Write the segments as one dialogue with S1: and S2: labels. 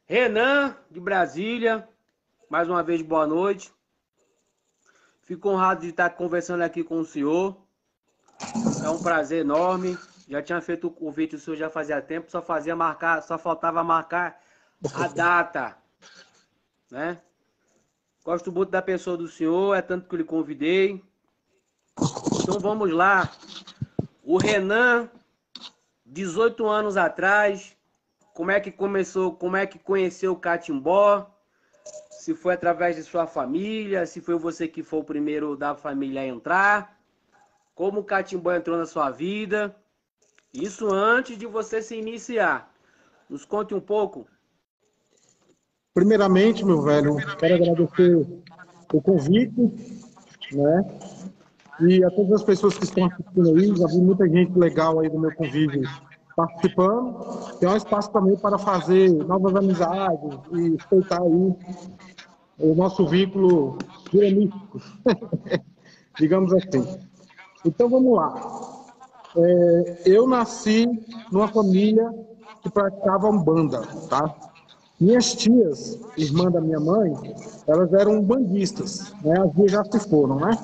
S1: Renan, de Brasília, mais uma vez boa noite. Fico honrado de estar conversando aqui com o senhor. É um prazer enorme. Já tinha feito o convite, o senhor já fazia tempo, só faltava marcar a data, né? Gosto muito da pessoa do senhor, é tanto que eu lhe convidei. Então vamos lá. O Renan, 18 anos atrás, como é que começou, como é que conheceu o catimbó? Se foi através de sua família, se foi você que foi o primeiro da família a entrar, como o catimbó entrou na sua vida, isso antes de você se iniciar. Nos conte um pouco.
S2: Primeiramente, meu velho, quero agradecer o convite, né? E a todas as pessoas que estão assistindo aí, já vi muita gente legal aí do meu convívio participando. Tem um espaço também para fazer novas amizades e respeitar aí o nosso vínculo dinamístico, digamos assim. Então vamos lá. Eu nasci numa família que praticava umbanda, tá? Minhas tias, irmã da minha mãe, elas eram bandistas, né? As duas já se foram, né?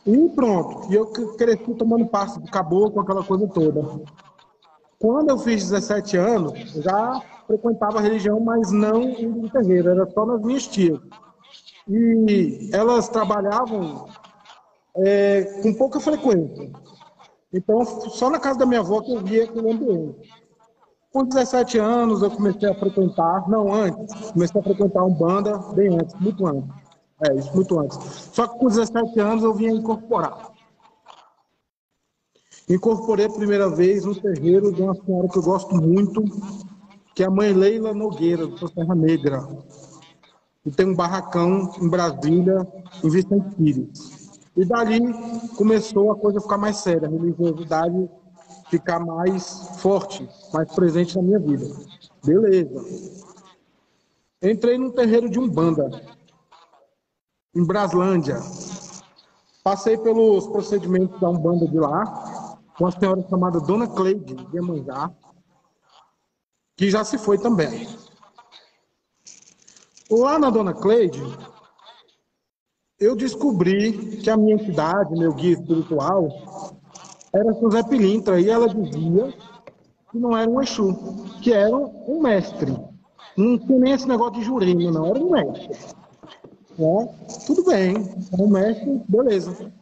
S2: E pronto, e eu cresci tomando passe de caboclo, aquela coisa toda. Quando eu fiz 17 anos, eu já frequentava a religião, mas não indo em terreiro, era só nas minhas tias. E elas trabalhavam com pouca frequência. Então, só na casa da minha avó que eu via aquele ambiente. Com 17 anos, eu comecei a frequentar, não antes, comecei a frequentar Umbanda bem antes, muito antes. Isso muito antes. Só que com 17 anos eu vinha incorporar. Incorporei a primeira vez no terreiro de uma senhora que eu gosto muito, que é a mãe Leila Nogueira, do Serra Negra. E tem um barracão em Brasília, em Vicente Pires. E dali começou a coisa a ficar mais séria, a religiosidade ficar mais forte, mais presente na minha vida. Beleza. Entrei num terreiro de Umbanda, em Braslândia. Passei pelos procedimentos da Umbanda de lá, com uma senhora chamada Dona Cleide de Iemanjá, que já se foi também. Lá na Dona Cleide, eu descobri que a minha entidade, meu guia espiritual, era José Pilintra, e ela dizia que não era um Exu, que era um mestre. Não tinha nem esse negócio de jurema, não, era um mestre. Tudo bem, era um mestre, beleza.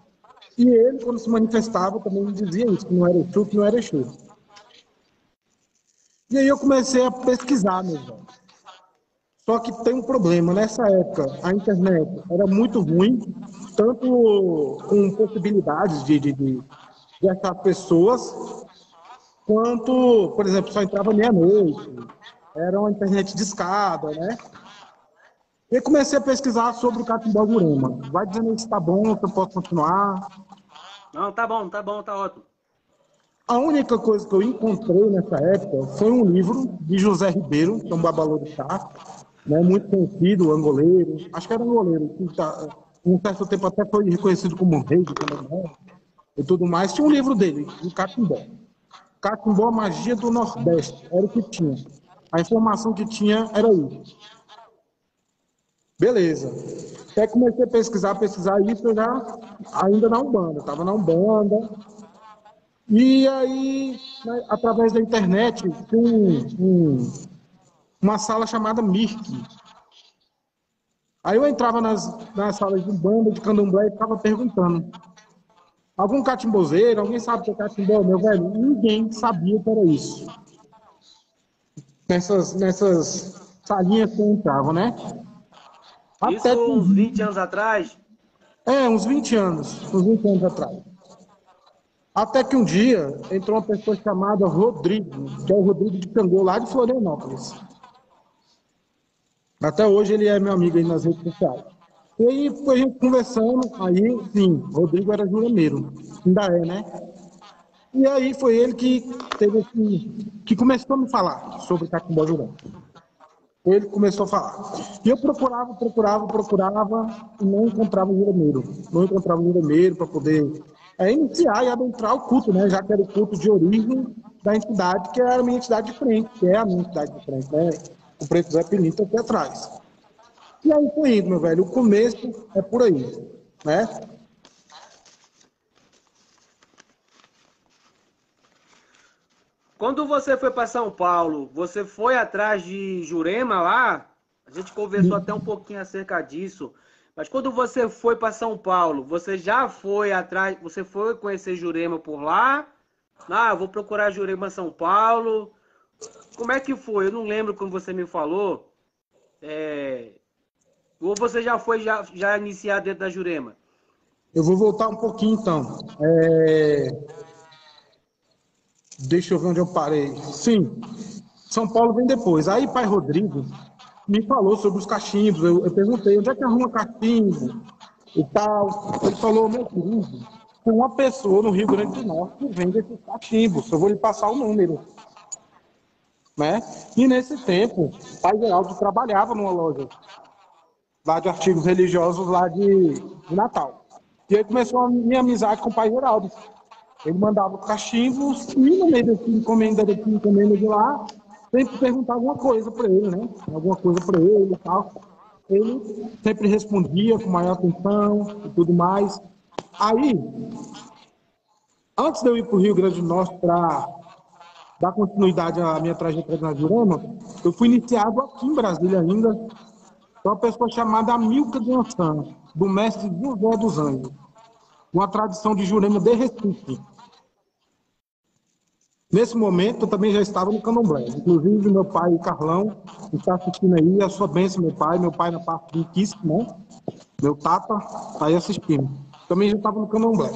S2: E ele, quando se manifestava, também dizia isso, que não era Exu, que não era Exu. E aí eu comecei a pesquisar, meu irmão. Só que tem um problema, nessa época a internet era muito ruim, tanto com possibilidades de achar pessoas, quanto, por exemplo, só entrava meia-noite, era uma internet de escada, né? E comecei a pesquisar sobre o Catimbó Jurema. Vai dizendo se tá bom, se eu posso continuar.
S1: Não, tá bom, tá ótimo.
S2: A única coisa que eu encontrei nessa época foi um livro de José Ribeiro, que é um babalorixá, né, muito conhecido, angoleiro, acho que era angoleiro, que um certo tempo até foi reconhecido como rei do Candomblé e tudo mais. Tinha um livro dele, o Catimbó. Catimbó, a magia do Nordeste, era o que tinha. A informação que tinha era isso. Beleza. Até comecei a pesquisar isso, eu já, ainda na Umbanda, estava na Umbanda. E aí, né, através da internet, tem uma sala chamada Mirk. Aí eu entrava nas salas de Umbanda, de Candomblé, e ficava perguntando: algum catimbozeiro, alguém sabe o que é catimbó? Meu velho, ninguém sabia o que era isso. Nessas salinhas que eu entrava, né?
S1: Isso
S2: Até que,
S1: uns 20 anos atrás?
S2: uns 20 anos atrás. Até que um dia entrou uma pessoa chamada Rodrigo, que é o Rodrigo de Cangô, lá de Florianópolis. Até hoje ele é meu amigo aí nas redes sociais. E aí foi a gente conversando, aí sim, Rodrigo era jurameiro, ainda é, né? E aí foi ele que que começou a me falar sobre Catimbó Jurema. Foi ele que começou a falar. E eu procurava, e não encontrava o jurameiro. Não encontrava o jurameiro para poder iniciar e adentrar o culto, né? Já que era o culto de origem da entidade, que era a minha entidade de frente, que é a minha entidade de frente, né? o Preto Zé Pinito aqui atrás. E aí foi indo, meu velho, o começo é por aí, né?
S1: Quando você foi para São Paulo, você foi atrás de Jurema lá? A gente conversou até um pouquinho acerca disso. Mas quando você foi para São Paulo, você já foi atrás, você foi conhecer Jurema por lá? Ah, vou procurar Jurema em São Paulo. Como é que foi? Eu não lembro como você me falou. Ou você já foi já iniciar dentro da Jurema?
S2: Eu vou voltar um pouquinho, então. Deixa eu ver onde eu parei. Sim, São Paulo vem depois. Aí, pai Rodrigo me falou sobre os cachimbos. Eu perguntei, onde é que arruma cachimbo e tal. Ele falou, meu querido, tem uma pessoa no Rio Grande do Norte que vende esses cachimbos. Eu vou lhe passar o número. Né? E nesse tempo, pai Geraldo trabalhava numa loja lá de artigos religiosos lá de Natal. E aí começou a minha amizade com o pai Geraldo. Ele mandava cachimbos e no meio desse encomenda de lá, sempre perguntava alguma coisa para ele, né? Alguma coisa para ele e tal. Ele sempre respondia com maior atenção e tudo mais. Aí, antes de eu ir para o Rio Grande do Norte para dar continuidade à minha trajetória na Jurema, eu fui iniciado aqui em Brasília ainda por uma pessoa chamada Amilca de Ançã, do mestre José dos Anjos, uma tradição de Jurema de Recife. Nesse momento, eu também já estava no Candomblé. Inclusive, meu pai, o Carlão, está assistindo aí. A sua bênção, meu pai na parte riquíssima, né? Meu tata, está aí assistindo. Também já estava no Candomblé.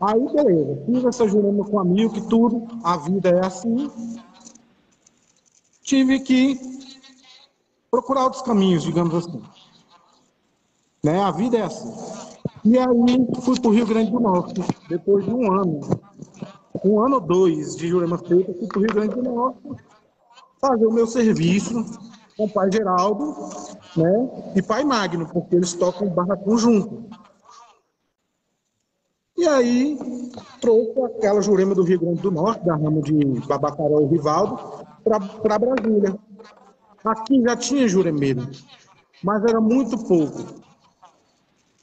S2: Aí, beleza. Fiz essa Jurema com a Milk e tudo. A vida é assim. Tive que procurar outros caminhos, digamos assim. Né? A vida é assim. E aí, fui para o Rio Grande do Norte, depois de um ano ou dois de Jurema feita, fui para o Rio Grande do Norte fazer o meu serviço com o pai Geraldo, né, e pai Magno, porque eles tocam barra conjunto. E aí, trouxe aquela Jurema do Rio Grande do Norte, da rama de Babacarol e Rivaldo, para Brasília. Aqui já tinha juremeiro, mas era muito pouco.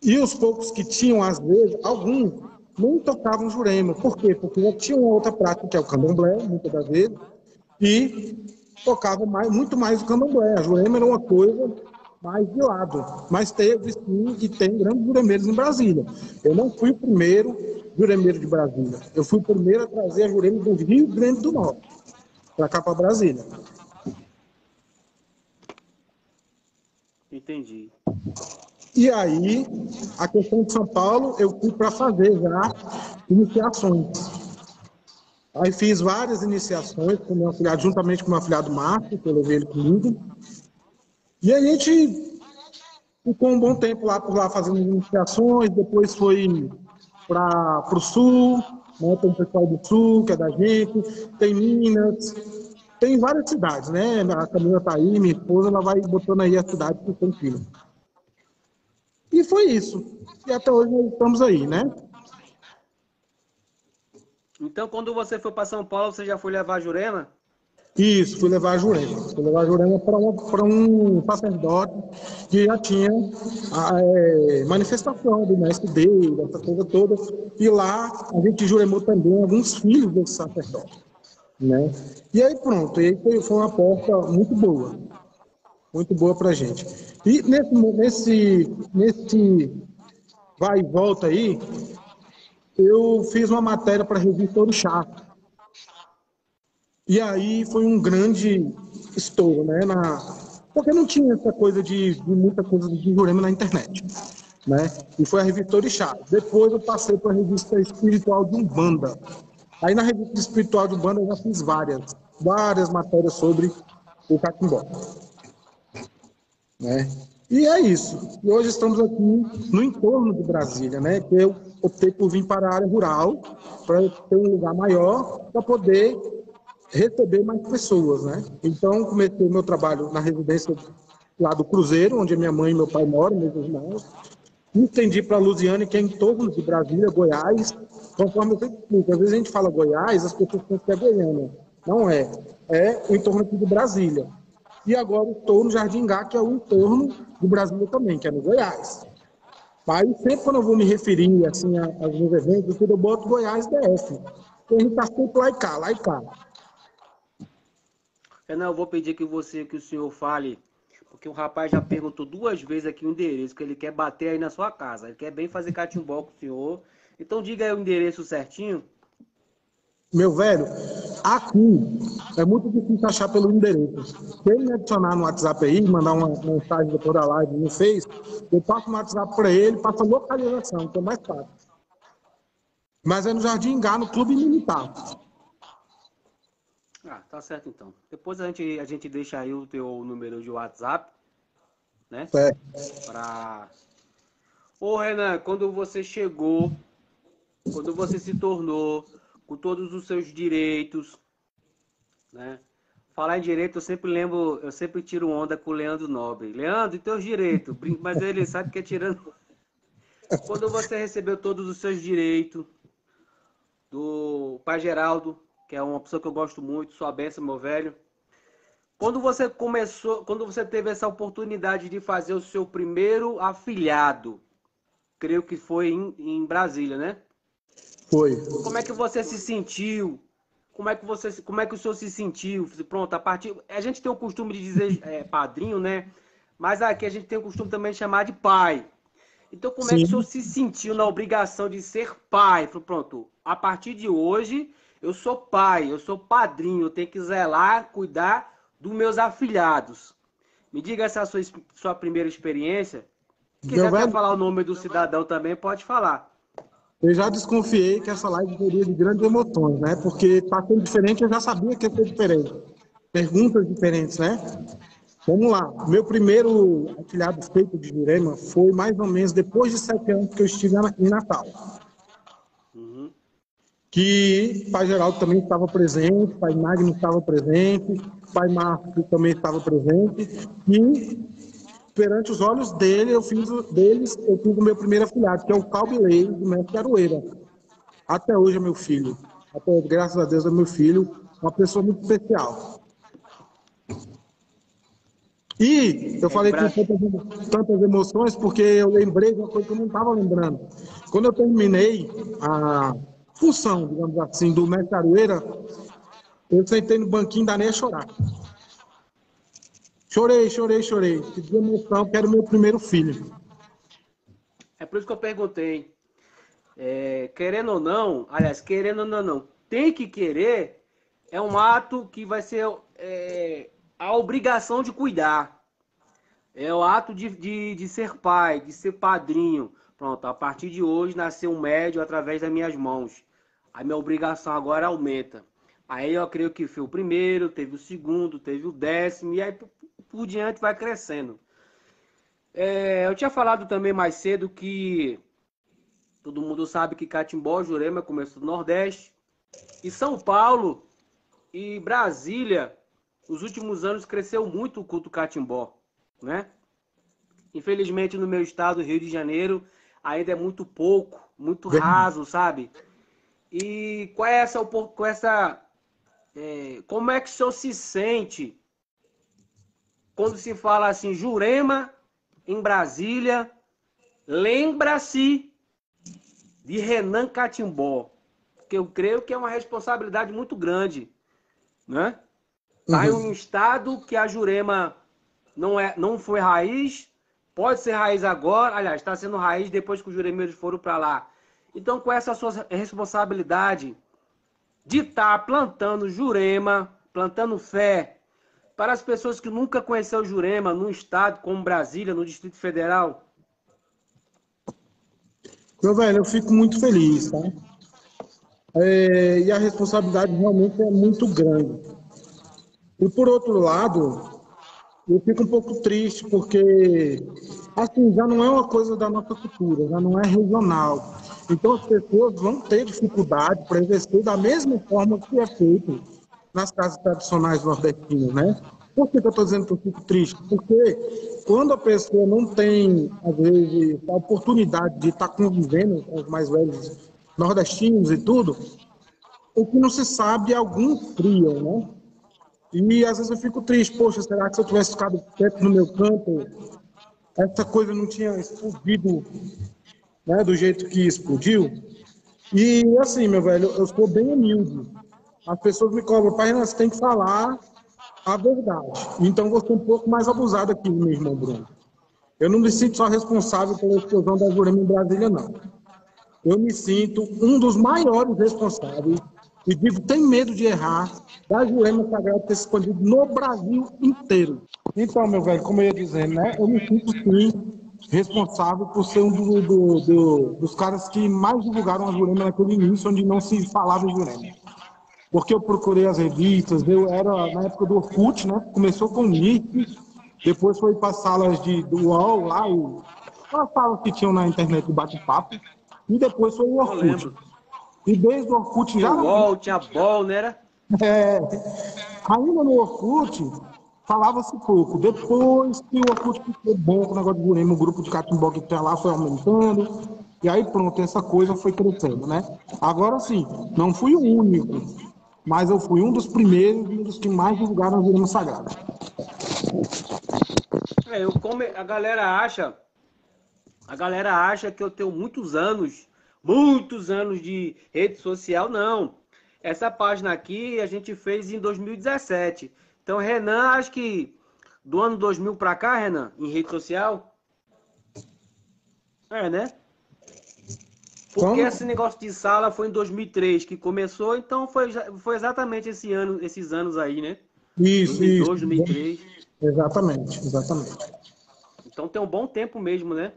S2: E os poucos que tinham, às vezes, alguns não tocavam Jurema. Por quê? Porque já tinha uma outra prática, que é o candomblé, muitas das vezes, e tocava muito mais o candomblé. A Jurema era uma coisa mais de lado. Mas teve, sim, e tem grandes juremeiros em Brasília. Eu não fui o primeiro juremeiro de Brasília. Eu fui o primeiro a trazer a Jurema do Rio Grande do Norte, para cá, para Brasília.
S1: Entendi.
S2: E aí, a questão de São Paulo, eu fui para fazer já iniciações. Aí fiz várias iniciações com meu afilhado, juntamente com meu afilhado Márcio, que eu levei ele comigo. E a gente ficou um bom tempo lá por lá fazendo iniciações, depois foi para o Sul, né? Tem o pessoal do Sul, que é da gente, tem Minas, tem várias cidades, né? A Camila tá aí, minha esposa, ela vai botando aí as cidades que tem filho. E foi isso. E até hoje nós estamos aí, né?
S1: Então, quando você foi para São Paulo, você já foi levar a Jurema?
S2: Isso, fui levar a Jurema. Fui levar a Jurema para um sacerdote que já tinha a manifestação do mestre dele, essa coisa toda. E lá a gente juremou também alguns filhos desse sacerdote. Né? E aí pronto, e aí foi uma porta muito boa para a gente. E nesse vai e volta aí, eu fiz uma matéria para a revista Orixá. E aí foi um grande estouro, né? Porque não tinha essa coisa de muita coisa de Jurema na internet. Né? E foi a revista Orixá. Depois eu passei para a revista Espiritual de Umbanda. Aí na revista Espiritual de Umbanda eu já fiz várias matérias sobre o Catimbó. Né? E é isso. E hoje estamos aqui no entorno de Brasília, né? Que eu optei por vir para a área rural, para ter um lugar maior, para poder receber mais pessoas, né? Então, comecei meu trabalho na residência lá do Cruzeiro, onde minha mãe e meu pai moram, meus irmãos. Me estendi para Lusiânia, que é em torno de Brasília, Goiás. Conforme eu sempre explico, às vezes a gente fala Goiás, as pessoas pensam que é Goiânia. Não é. É o entorno aqui de Brasília. e agora estou no Jardim Gá, que é o entorno do Brasil também, que é no Goiás. Aí sempre quando eu vou me referir assim, aos meus eventos, eu boto Goiás DF. Então a gente está sempre lá e cá, lá e cá.
S1: Renan, eu vou pedir que o senhor fale, porque o rapaz já perguntou 2 vezes aqui o endereço, que ele quer bater aí na sua casa. Ele quer bem fazer catimbó com o senhor. Então diga aí o endereço certinho.
S2: Meu velho, aqui é muito difícil achar pelo endereço. Se ele me adicionar no WhatsApp aí, mandar uma mensagem depois da live no Face, eu passo no WhatsApp para ele, passo a localização, que é mais fácil. Mas é no Jardim Gá, no Clube Militar.
S1: Ah, tá certo então. Depois a gente deixa aí o teu número de WhatsApp, né?
S2: É.
S1: Pra... Ô Renan, quando você chegou, quando você se tornou com todos os seus direitos, né? Falar em direito, eu sempre tiro onda com o Leandro Nobre. Leandro, e teus direitos? Mas ele sabe que é tirando. Quando você recebeu todos os seus direitos do Pai Geraldo, que é uma pessoa que eu gosto muito, sua bênção, meu velho. Quando você teve essa oportunidade de fazer o seu primeiro afilhado, creio que foi em Brasília, né?
S2: Foi.
S1: Como é que você se sentiu? Como é que o senhor se sentiu? Pronto, a gente tem o costume de dizer padrinho, né? Mas aqui a gente tem o costume também de chamar de pai. Então, como é que o senhor
S2: Sim.
S1: se sentiu na obrigação de ser pai? Falou, pronto, a partir de hoje eu sou pai, eu sou padrinho, eu tenho que zelar, cuidar dos meus afilhados. Me diga essa sua primeira experiência. Se quiser
S2: Meu
S1: até
S2: velho,
S1: falar o nome do cidadão também, pode falar.
S2: eu já desconfiei que essa live teria de grandes emoções, né? Porque está sendo diferente, eu já sabia que ia ser diferente. Perguntas diferentes, né? Vamos lá. Meu primeiro afilhado feito de Jurema foi mais ou menos depois de 7 anos que eu estive em Natal.
S1: Uhum.
S2: Que Pai Geraldo também estava presente, Pai Magno estava presente, Pai Márcio também estava presente, e perante os olhos eu fiz o meu primeiro afilhado, que é o Calbilei, do Mestre Aroeira. Até hoje é meu filho. Até hoje, graças a Deus, é meu filho, uma pessoa muito especial. E eu
S1: É de
S2: falei com tantas emoções porque eu lembrei de uma coisa que eu não estava lembrando. Quando eu terminei a função, digamos assim, do Mestre Aroeira, eu sentei no banquinho da Neia chorar. Chorei, chorei, chorei. De emoção, que era o meu primeiro filho.
S1: É por isso que eu perguntei. Querendo ou não, aliás, querendo ou não, tem que querer, é um ato que vai ser a obrigação de cuidar. É o ato de ser pai, de ser padrinho. Pronto, a partir de hoje nasceu um médio através das minhas mãos. A minha obrigação agora aumenta. Aí eu creio que foi o primeiro, teve o segundo, teve o 10º, e aí por diante vai crescendo. Eu tinha falado também mais cedo que todo mundo sabe que Catimbó, Jurema começou no Nordeste. E São Paulo e Brasília, nos últimos anos, cresceu muito o culto Catimbó, né? Infelizmente, no meu estado, Rio de Janeiro, ainda é muito pouco, muito raso, sabe? E como é que o senhor se sente quando se fala assim, Jurema em Brasília, lembra-se de Renan Catimbó? Porque eu creio que é uma responsabilidade muito grande, né? Tá em um estado que a Jurema não foi raiz, pode ser raiz agora, aliás, está sendo raiz depois que os juremeiros foram para lá. Então, com essa sua responsabilidade de estar plantando Jurema, plantando fé para as pessoas que nunca conheceram Jurema, num estado como Brasília, no Distrito Federal.
S2: Meu velho, eu fico muito feliz, tá? E a responsabilidade realmente é muito grande. E por outro lado, eu fico um pouco triste porque, assim, já não é uma coisa da nossa cultura, já não é regional. Então as pessoas vão ter dificuldade para exercer da mesma forma que é feito nas casas tradicionais nordestinas, né? Por que eu estou dizendo que eu fico triste? Porque quando a pessoa não tem, às vezes, a oportunidade de estar convivendo com os mais velhos nordestinos e tudo, o que não se sabe, alguns criam, né? E às vezes eu fico triste, poxa, será que se eu tivesse ficado quieto no meu canto, essa coisa não tinha explodido, né, do jeito que explodiu? E assim, meu velho, eu sou bem humilde. As pessoas me cobram, pai, você tem que falar a verdade. Então vou ser um pouco mais abusado aqui, meu irmão Bruno. Eu não me sinto só responsável pela explosão da Jurema em Brasília, não. Eu me sinto um dos maiores responsáveis, e digo, tem medo de errar, da Jurema Sagrada ter se expandido no Brasil inteiro. Então, meu velho, como eu ia dizendo, né, eu me sinto, sim, responsável por ser um dos caras que mais divulgaram a Jurema naquele início, onde não se falava em Jurema. Porque eu procurei as revistas, eu era na época do Orkut, né, começou com o Mirk, depois foi para salas do UOL, lá, as salas que tinham na internet de bate-papo, e depois foi o
S1: Eu
S2: Orkut.
S1: lembro.
S2: E desde o Orkut
S1: Tinha
S2: já...
S1: o UOL, tinha Ball, né?
S2: Ainda no Orkut, falava-se pouco. Depois que o Orkut ficou bom com o negócio de Jurema, o grupo de catimbó que tinha lá foi aumentando, e aí pronto, essa coisa foi crescendo, né? Agora sim, não fui o único, mas eu fui um dos primeiros e um dos que mais divulgaram a Jurema Sagrada.
S1: A galera acha que eu tenho muitos anos de rede social, não. Essa página aqui a gente fez em 2017. Então, Renan, acho que do ano 2000 para cá, Renan, em rede social, né? Porque esse negócio de sala foi em 2003 que começou, então foi exatamente esses anos aí, né?
S2: Isso,
S1: 2002,
S2: isso.
S1: 2003.
S2: Exatamente, exatamente.
S1: Então tem um bom tempo mesmo, né?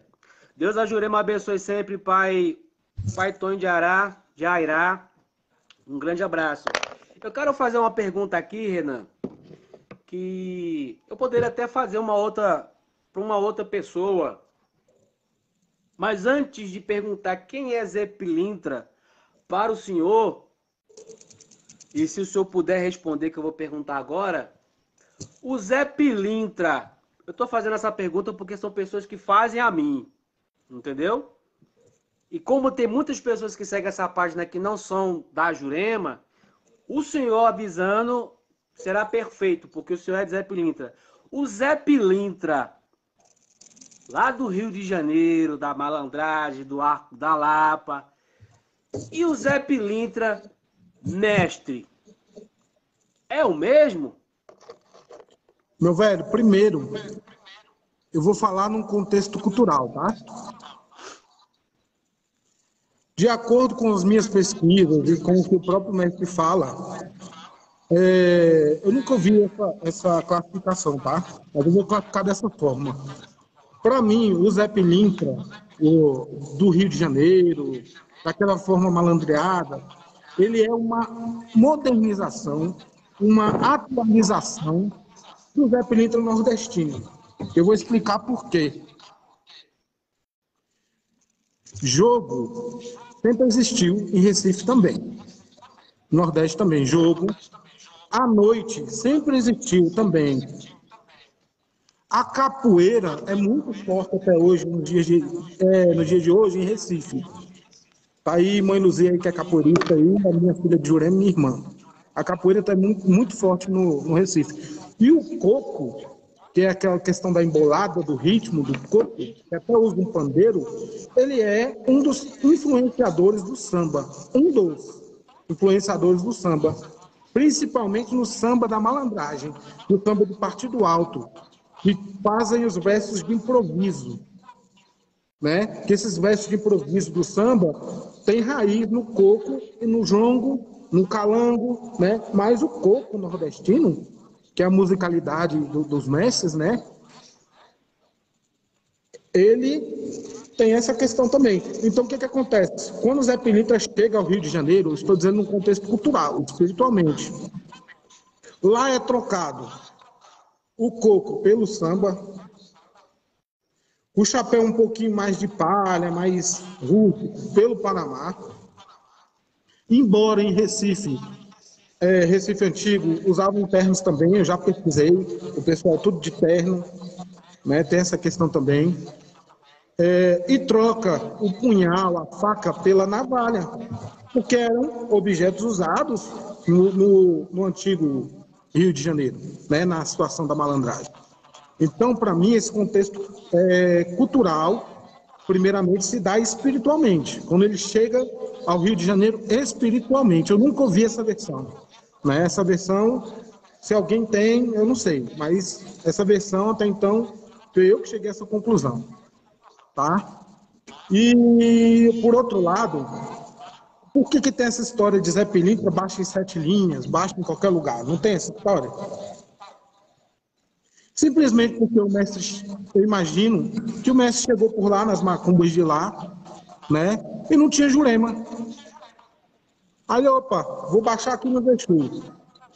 S1: Deus a Jurema abençoe sempre, Pai Tonho de Airá. Um grande abraço. Eu quero fazer uma pergunta aqui, Renan, que eu poderia até fazer para uma outra pessoa. Mas antes de perguntar quem é Zé Pilintra para o senhor, e se o senhor puder responder, que eu vou perguntar agora, o Zé Pilintra, eu estou fazendo essa pergunta porque são pessoas que fazem a mim, entendeu? E como tem muitas pessoas que seguem essa página que não são da Jurema, o senhor avisando será perfeito, porque o senhor é Zé Pilintra. O Zé Pilintra, lá do Rio de Janeiro, da malandragem, do Arco da Lapa, e o Zé Pilintra, mestre, é o mesmo?
S2: Meu velho, primeiro, eu vou falar num contexto cultural, tá? De acordo com as minhas pesquisas e com o que o próprio mestre fala, eu nunca ouvi essa classificação, tá? Mas eu vou classificar dessa forma. Para mim, o Zé Pilintra, do Rio de Janeiro, daquela forma malandreada, ele é uma modernização, uma atualização do Zé Pilintra nordestino. Eu vou explicar por quê. Jogo sempre existiu em Recife também. Nordeste também, jogo. À noite sempre existiu também. A capoeira é muito forte até hoje, no dia de hoje, em Recife. Tá aí mãe Luzia, aí, que é capoeirista, aí, a minha filha de Jurema, minha irmã. A capoeira está muito, muito forte no Recife. E o coco, que é aquela questão da embolada, do ritmo do coco, que até usa um pandeiro, ele é um dos influenciadores do samba. Um dos influenciadores do samba. Principalmente no samba da malandragem, no samba do Partido Alto, que fazem os versos de improviso, né? Que esses versos de improviso do samba têm raiz no coco e no jongo, no calango, né? Mas o coco nordestino, que é a musicalidade dos mestres, né? Ele tem essa questão também. Então, o que acontece? Quando o Zé Pilintra chega ao Rio de Janeiro, eu estou dizendo num contexto cultural, espiritualmente, lá é trocado o coco pelo samba, o chapéu um pouquinho mais de palha, mais rústico, pelo Panamá. Embora em Recife, Recife Antigo, usavam ternos também, eu já pesquisei, o pessoal tudo de terno, né, tem essa questão também. E troca o punhal, a faca, pela navalha, porque eram objetos usados no antigo Rio de Janeiro, né, na situação da malandragem. Então, para mim, esse contexto cultural, primeiramente, se dá espiritualmente. Quando ele chega ao Rio de Janeiro espiritualmente. Eu nunca ouvi essa versão. Né? Essa versão, se alguém tem, eu não sei. Mas essa versão, até então, foi eu que cheguei a essa conclusão. Tá? E, por outro lado, por que tem essa história de Zé Pilintra baixa em 7 linhas, baixa em qualquer lugar? Não tem essa história? Simplesmente porque o mestre, eu imagino que o mestre chegou por lá, nas macumbas de lá, né? E não tinha Jurema. Aí, opa, vou baixar aqui no Exu.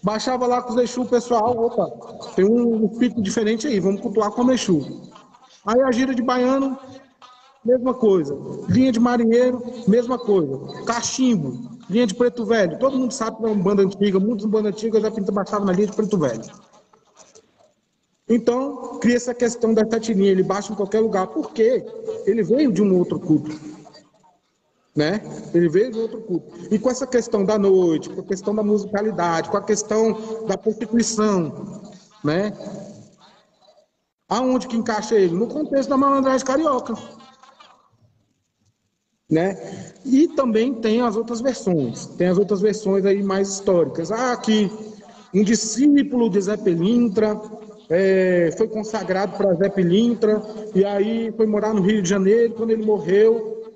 S2: Baixava lá com os Exu, pessoal, opa, tem um pico diferente aí, vamos cultuar com o Exu. Aí a gira de baiano, mesma coisa. Linha de marinheiro, mesma coisa. Cachimbo, linha de preto velho. Todo mundo sabe que é uma banda antiga, muitas bandas antigas já pinta baixava na linha de preto velho. Então, cria essa questão da tetininha, ele baixa em qualquer lugar, porque ele veio de um outro culto, né? Ele veio de outro culto. E com essa questão da noite, com a questão da musicalidade, com a questão da prostituição, né? Aonde que encaixa ele? No contexto da malandragem carioca, né? E também tem as outras versões aí mais históricas. Que um discípulo de Zé Pilintra foi consagrado para Zé Pilintra, e aí foi morar no Rio de Janeiro, quando ele morreu,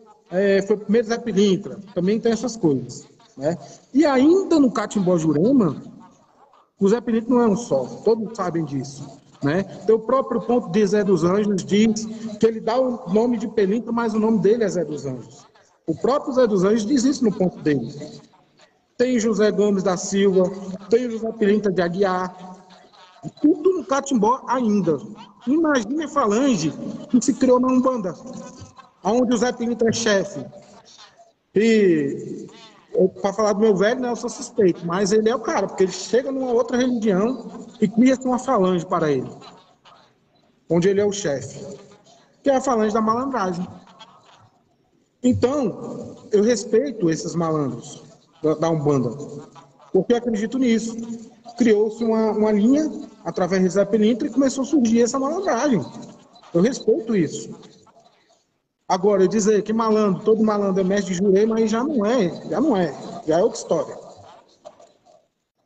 S2: foi o primeiro Zé Pilintra. Também tem essas coisas, né? E ainda no Catimbó Jurema, o Zé Pilintra não é um só, todos sabem disso, né? Então, o próprio ponto de Zé dos Anjos diz que ele dá o nome de Pilintra, mas o nome dele é Zé dos Anjos. O próprio Zé dos Anjos diz isso no ponto dele. Tem José Gomes da Silva, tem José Pilintra de Aguiar, tudo no Catimbó ainda. Imagine a falange que se criou na Umbanda, onde o Zé Pilintra é chefe. E, para falar do meu velho, né, eu sou suspeito, mas ele é o cara, porque ele chega numa outra religião e cria-se uma falange para ele, onde ele é o chefe, que é a falange da malandragem. Então, eu respeito esses malandros da Umbanda, porque eu acredito nisso. Criou-se uma linha através de Zé Pilintra e começou a surgir essa malandragem. Eu respeito isso. Agora, eu dizer que malandro, todo malandro é mestre de Jurema, aí já não é, já é outra história.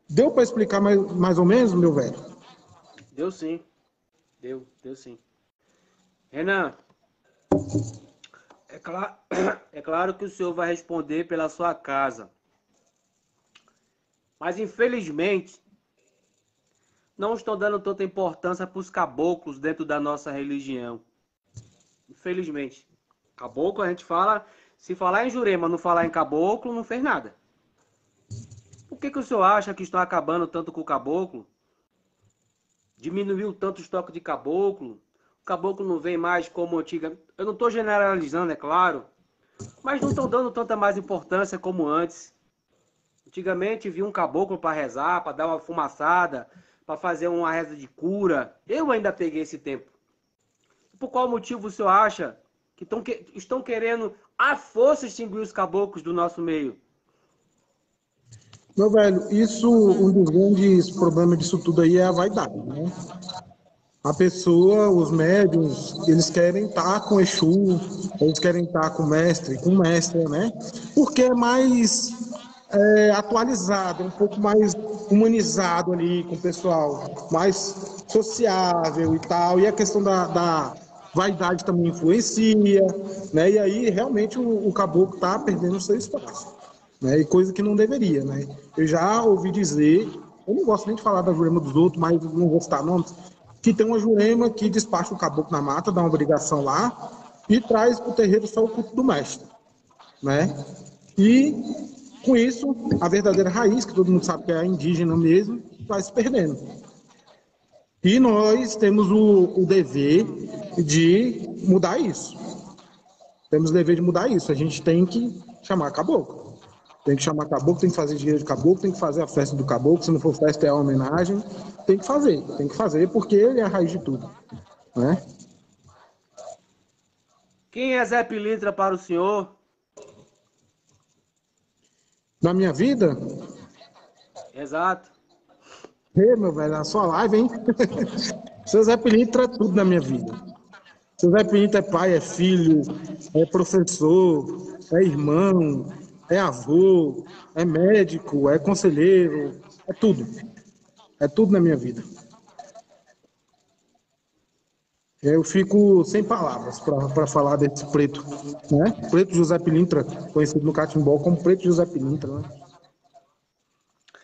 S2: Deu para explicar mais ou menos, meu velho?
S1: Deu sim. Deu sim. Renan, é claro que o senhor vai responder pela sua casa. Mas, infelizmente, não estão dando tanta importância para os caboclos dentro da nossa religião. Infelizmente. Caboclo, a gente fala... Se falar em Jurema, não falar em caboclo, não fez nada. Por que o senhor acha que estão acabando tanto com o caboclo? Diminuiu tanto o estoque de caboclo? O caboclo não vem mais como antiga... Eu não estou generalizando, é claro. Mas não estão dando tanta mais importância como antes. Antigamente via um caboclo para rezar, para dar uma fumaçada, para fazer uma reza de cura. Eu ainda peguei esse tempo. Por qual motivo o senhor acha que estão querendo à força extinguir os caboclos do nosso meio?
S2: Meu velho, um dos grandes problemas disso tudo aí é a vaidade, né? A pessoa, os médiuns, eles querem estar com Exu, eles querem estar com mestre, né? Porque é mais atualizado, um pouco mais humanizado ali com o pessoal, mais sociável e tal. E a questão da vaidade também influencia, né? E aí realmente o caboclo está perdendo o seu espaço, né? E coisa que não deveria, né? Eu já ouvi dizer, eu não gosto nem de falar da Jurema dos outros, mas não vou citar nomes, que tem uma Jurema que despacha o caboclo na mata, dá uma obrigação lá e traz para o terreiro só o culto do mestre, né? E com isso, a verdadeira raiz, que todo mundo sabe que é a indígena mesmo, vai se perdendo. E nós temos o dever de mudar isso. Temos o dever de mudar isso. A gente tem que chamar caboclo. Tem que chamar caboclo, tem que fazer dinheiro de caboclo, tem que fazer a festa do caboclo. Se não for festa, é a homenagem. Tem que fazer porque ele é a raiz de tudo, né?
S1: Quem é Zé Pilintra para o senhor?
S2: Na minha vida,
S1: Exato.
S2: Ei, meu velho, a sua live, hein? Seu Zé Pilintra é tudo na minha vida. Seu Zé Pilintra é pai, é filho, é professor, é irmão, é avô, é médico, é conselheiro, é tudo. É tudo na minha vida. Eu fico sem palavras para falar desse preto, né? Preto José Pilintra, conhecido no catimbó como Preto José Pilintra, né?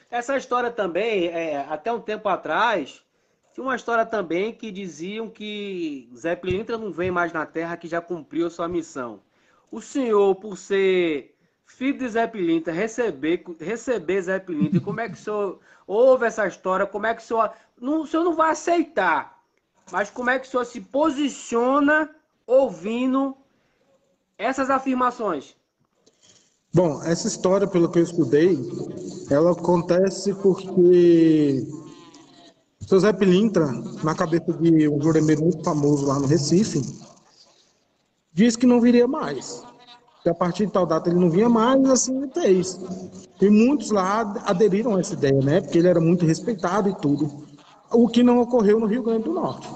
S1: Essa história também, até um tempo atrás, tinha uma história também que diziam que Zé Pilintra não vem mais na Terra, que já cumpriu sua missão. O senhor, por ser filho de Zé Pilintra, receber Zé Pilintra, como é que o senhor ouve essa história? Como é que o senhor não vai aceitar, mas como é que o senhor se posiciona ouvindo essas afirmações?
S2: Bom, essa história, pelo que eu estudei, ela acontece porque o seu Zé Pilintra, na cabeça de um juramento muito famoso lá no Recife, disse que não viria mais. Que a partir de tal data ele não vinha mais, e assim ele fez. E muitos lá aderiram a essa ideia, né? Porque ele era muito respeitado e tudo. O que não ocorreu no Rio Grande do Norte,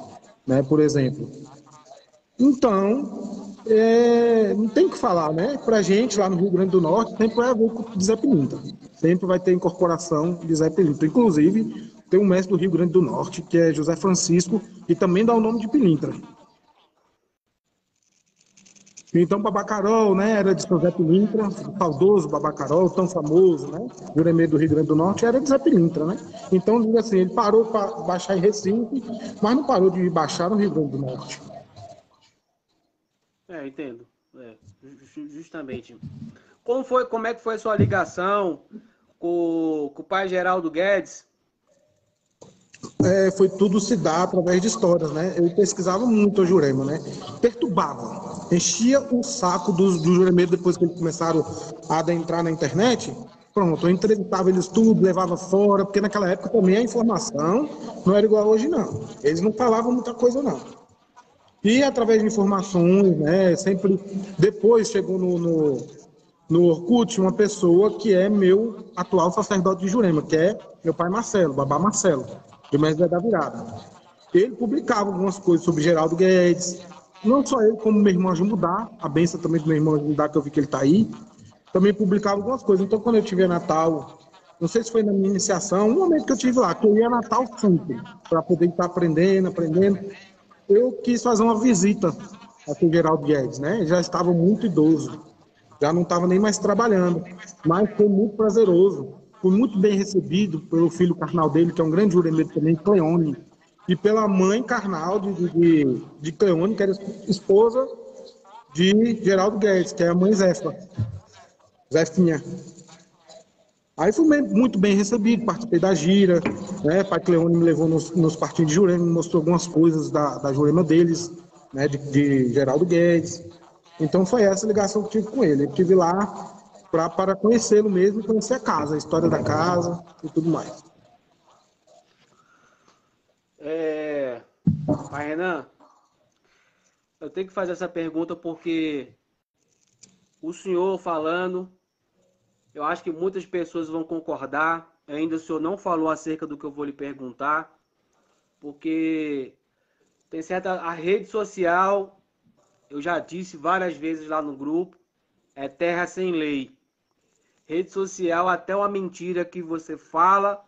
S2: né? Por exemplo. Então, não tem o que falar, né? Pra gente lá no Rio Grande do Norte, sempre vai haver de Zé Pilintra. Sempre vai ter incorporação de Zé Pilintra. Inclusive, tem um mestre do Rio Grande do Norte, que é José Francisco, e também dá o nome de Pilintra. Então, Babacarol, né, era de José Pilintra, o saudoso Babacarol, tão famoso, né, juramento do Rio Grande do Norte, era de Zé Pilintra, né. Então, diga assim, ele parou para baixar em Recife, mas não parou de baixar no Rio Grande do Norte.
S1: Entendo. Justamente. Como é que foi a sua ligação com o pai Geraldo Guedes?
S2: Foi tudo se dar através de histórias, né? Eu pesquisava muito o Jurema, né? Perturbava, enchia o saco do Jurema depois que eles começaram a adentrar na internet. Pronto, eu entrevistava eles tudo, levava fora, porque naquela época também a informação não era igual hoje, não. Eles não falavam muita coisa, não. E através de informações, né? Sempre depois chegou no Orkut uma pessoa que é meu atual sacerdote de Jurema, que é meu pai Marcelo, babá Marcelo, do Mestre da Virada. Ele publicava algumas coisas sobre Geraldo Guedes, não só ele, como meu irmão Jumudá, a benção também do meu irmão Jumudá, que eu vi que ele está aí, também publicava algumas coisas. Então, quando eu tive Natal, não sei se foi na minha iniciação, um momento que eu tive lá, que eu ia a Natal sempre, para poder estar aprendendo, eu quis fazer uma visita a Geraldo Guedes, né? Ele já estava muito idoso, já não estava nem mais trabalhando, mas foi muito prazeroso, foi muito bem recebido pelo filho carnal dele, que é um grande juramento também, Cleone, e pela mãe carnal de Cleone, que era esposa de Geraldo Guedes, que é a mãe Zefinha. Aí fui muito bem recebido, participei da gira, né? Pai Cleone me levou nos partidos de Jurema, me mostrou algumas coisas da Jurema deles, né? De Geraldo Guedes. Então foi essa ligação que eu tive com ele. Eu estive lá para conhecê-lo mesmo e conhecer a casa, a história da casa e tudo mais.
S1: Pai Renan, eu tenho que fazer essa pergunta porque o senhor falando, eu acho que muitas pessoas vão concordar. Ainda o senhor não falou acerca do que eu vou lhe perguntar, porque tem certa a rede social, eu já disse várias vezes lá no grupo, é terra sem lei. Rede social, até uma mentira que você fala,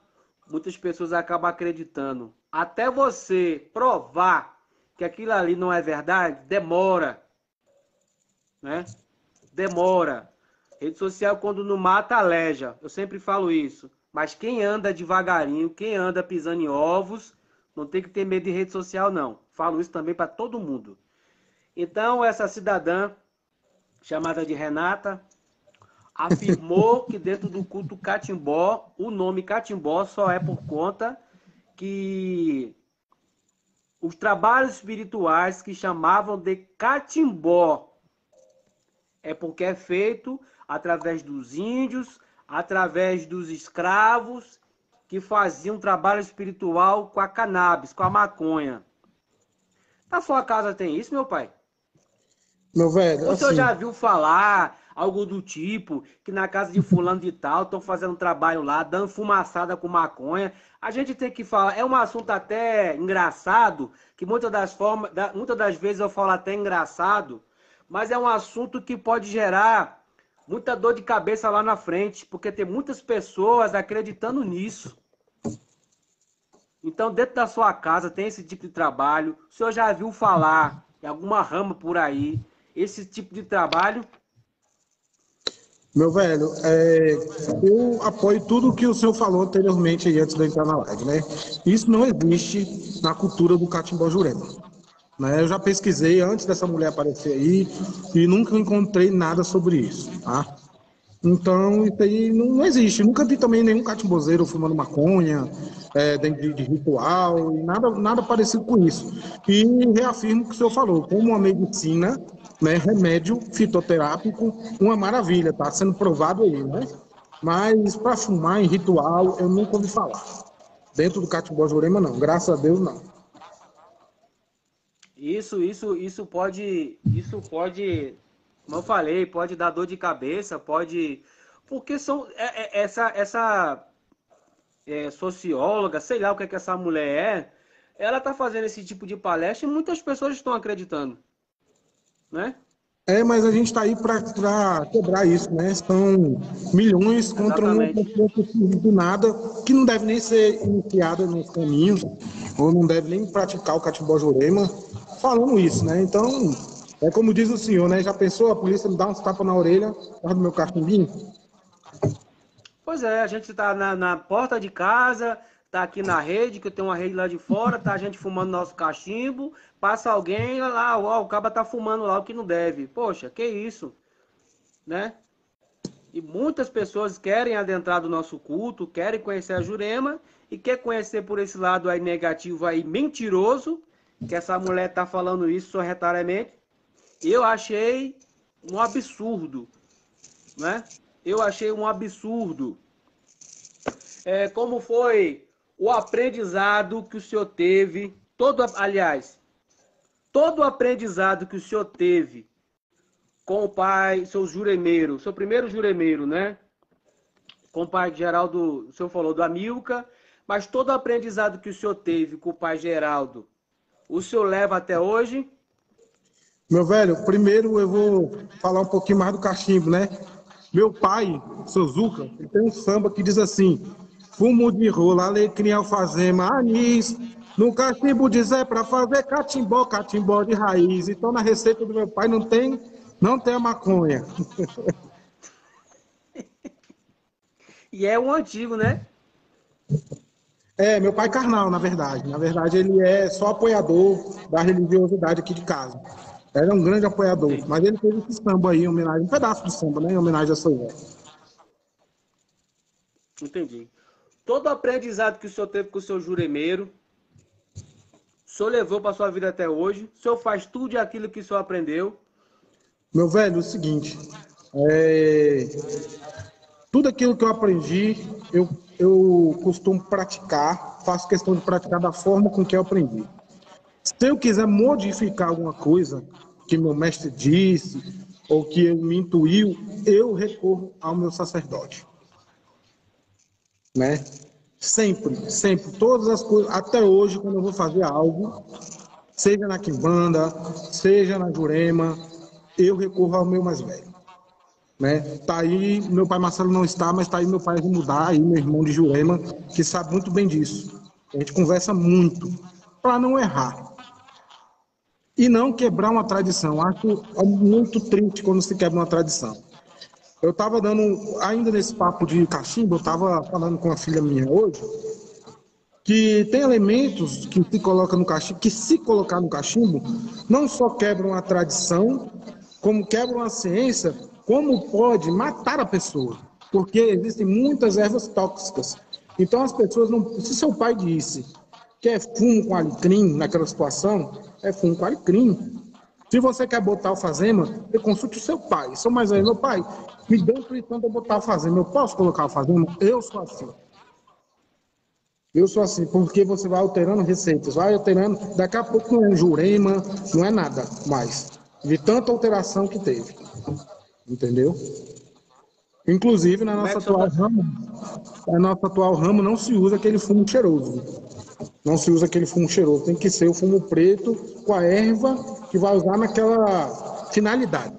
S1: muitas pessoas acabam acreditando. Até você provar que aquilo ali não é verdade, demora, né? Demora. Rede social, quando não mata, aleja. Eu sempre falo isso. Mas quem anda devagarinho, quem anda pisando em ovos, não tem que ter medo de rede social, não. Falo isso também para todo mundo. Então, essa cidadã, chamada de Renata, afirmou que dentro do culto catimbó, o nome catimbó só é por conta que os trabalhos espirituais que chamavam de catimbó é porque é feito através dos índios, através dos escravos que faziam trabalho espiritual com a cannabis, com a maconha. Na sua casa tem isso, meu pai?
S2: Meu velho,
S1: O senhor
S2: assim,
S1: já viu falar algo do tipo, que na casa de fulano de tal estão fazendo trabalho lá, dando fumaçada com maconha. A gente tem que falar, é um assunto até engraçado, que muitas das vezes eu falo até engraçado, mas é um assunto que pode gerar muita dor de cabeça lá na frente, porque tem muitas pessoas acreditando nisso. Então, dentro da sua casa tem esse tipo de trabalho. O senhor já viu falar em alguma rama por aí, esse tipo de trabalho?
S2: Meu velho, eu apoio tudo que o senhor falou anteriormente aí, antes de eu entrar na live, né? Isso não existe na cultura do Catimbó Jurema, né? Eu já pesquisei antes dessa mulher aparecer aí e nunca encontrei nada sobre isso, tá? Então, isso aí não existe. Nunca vi também nenhum catimbozeiro fumando maconha, dentro de ritual, e nada parecido com isso. E reafirmo o que o senhor falou, como uma medicina, né, remédio fitoterápico, uma maravilha, está sendo provado aí, né? Mas para fumar em ritual, eu nunca ouvi falar. Dentro do Catimbó Jurema, não. Graças a Deus, não.
S1: Isso pode, como eu falei, pode dar dor de cabeça, pode, porque essa socióloga, sei lá o que é que essa mulher ela tá fazendo esse tipo de palestra e muitas pessoas estão acreditando, né?
S2: Mas a gente está aí para quebrar isso, né? São milhões contra uma
S1: Exatamente.
S2: pessoa que do nada, que não deve nem ser iniciada nos caminhos, ou não deve nem praticar o Catimbó Jurema, falando isso, né? Então, é como diz o senhor, né? Já pensou a polícia me dar uns tapas na orelha por causa do meu cachimbinho?
S1: Pois é, a gente tá na porta de casa, tá aqui na rede, que eu tenho uma rede lá de fora, tá a gente fumando nosso cachimbo, passa alguém lá, ó, o caba tá fumando lá o que não deve. Poxa, que isso, né? E muitas pessoas querem adentrar do nosso culto, querem conhecer a Jurema e quer conhecer por esse lado aí negativo aí, mentiroso, que essa mulher tá falando isso sorretariamente. Eu achei um absurdo, né? Eu achei um absurdo. Como foi o aprendizado que o senhor teve, todo o aprendizado que o senhor teve com o pai, seu juremeiro, seu primeiro juremeiro, né? Com o pai Geraldo, o senhor falou do Amilcar, mas todo o aprendizado que o senhor teve com o pai Geraldo, o senhor leva até hoje?
S2: Meu velho, primeiro eu vou falar um pouquinho mais do cachimbo, né? Meu pai, seu Zuca, ele tem um samba que diz assim: fumo de rola, alecrim, alfazema, anis. No cachimbo dizer para fazer catimbó, catimbó de raiz. Então na receita do meu pai não tem a maconha.
S1: E é um antigo, né?
S2: Meu pai carnal, na verdade. Na verdade, ele é só apoiador da religiosidade aqui de casa. Ele é um grande apoiador,
S1: Entendi.
S2: mas ele fez esse samba aí, em homenagem, um pedaço de samba, né, em homenagem a seu Zé.
S1: Entendi. Todo o aprendizado que o senhor teve com o seu juremeiro, o senhor levou para sua vida até hoje, o senhor faz tudo aquilo que o senhor aprendeu.
S2: Meu velho, é o seguinte, tudo aquilo que eu aprendi, eu costumo praticar, faço questão de praticar da forma com que eu aprendi. Se eu quiser modificar alguma coisa que meu mestre disse, ou que ele me intuiu, eu recorro ao meu sacerdote, né? Sempre, sempre, todas as coisas, até hoje, quando eu vou fazer algo, seja na quimbanda, seja na jurema, eu recorro ao meu mais velho, né? Tá aí, meu pai Marcelo não está, mas tá aí meu pai de mudar, aí meu irmão de jurema, que sabe muito bem disso. A gente conversa muito para não errar e não quebrar uma tradição. Acho muito triste quando se quebra uma tradição. Eu estava dando, ainda nesse papo de cachimbo, eu estava falando com a filha minha hoje, que tem elementos que se coloca no cachimbo, que se colocar no cachimbo, não só quebram a tradição, como quebram a ciência, como pode matar a pessoa, porque existem muitas ervas tóxicas. Então as pessoas não, se seu pai disse que é fumo com alecrim naquela situação, é fumo com alecrim. Se você quer botar alfazema, você consulte o seu pai. Sou mais velho, meu pai, me dê intuição para botar alfazema. Eu posso colocar alfazema? Eu sou assim. Eu sou assim, porque você vai alterando receitas, vai alterando, daqui a pouco não é jurema, não é nada mais, de tanta alteração que teve. entendeu? Inclusive, na nossa atual ramo não se usa aquele fumo cheiroso. Não se usa aquele fumo cheiroso. Tem que ser o fumo preto com a erva que vai usar naquela finalidade.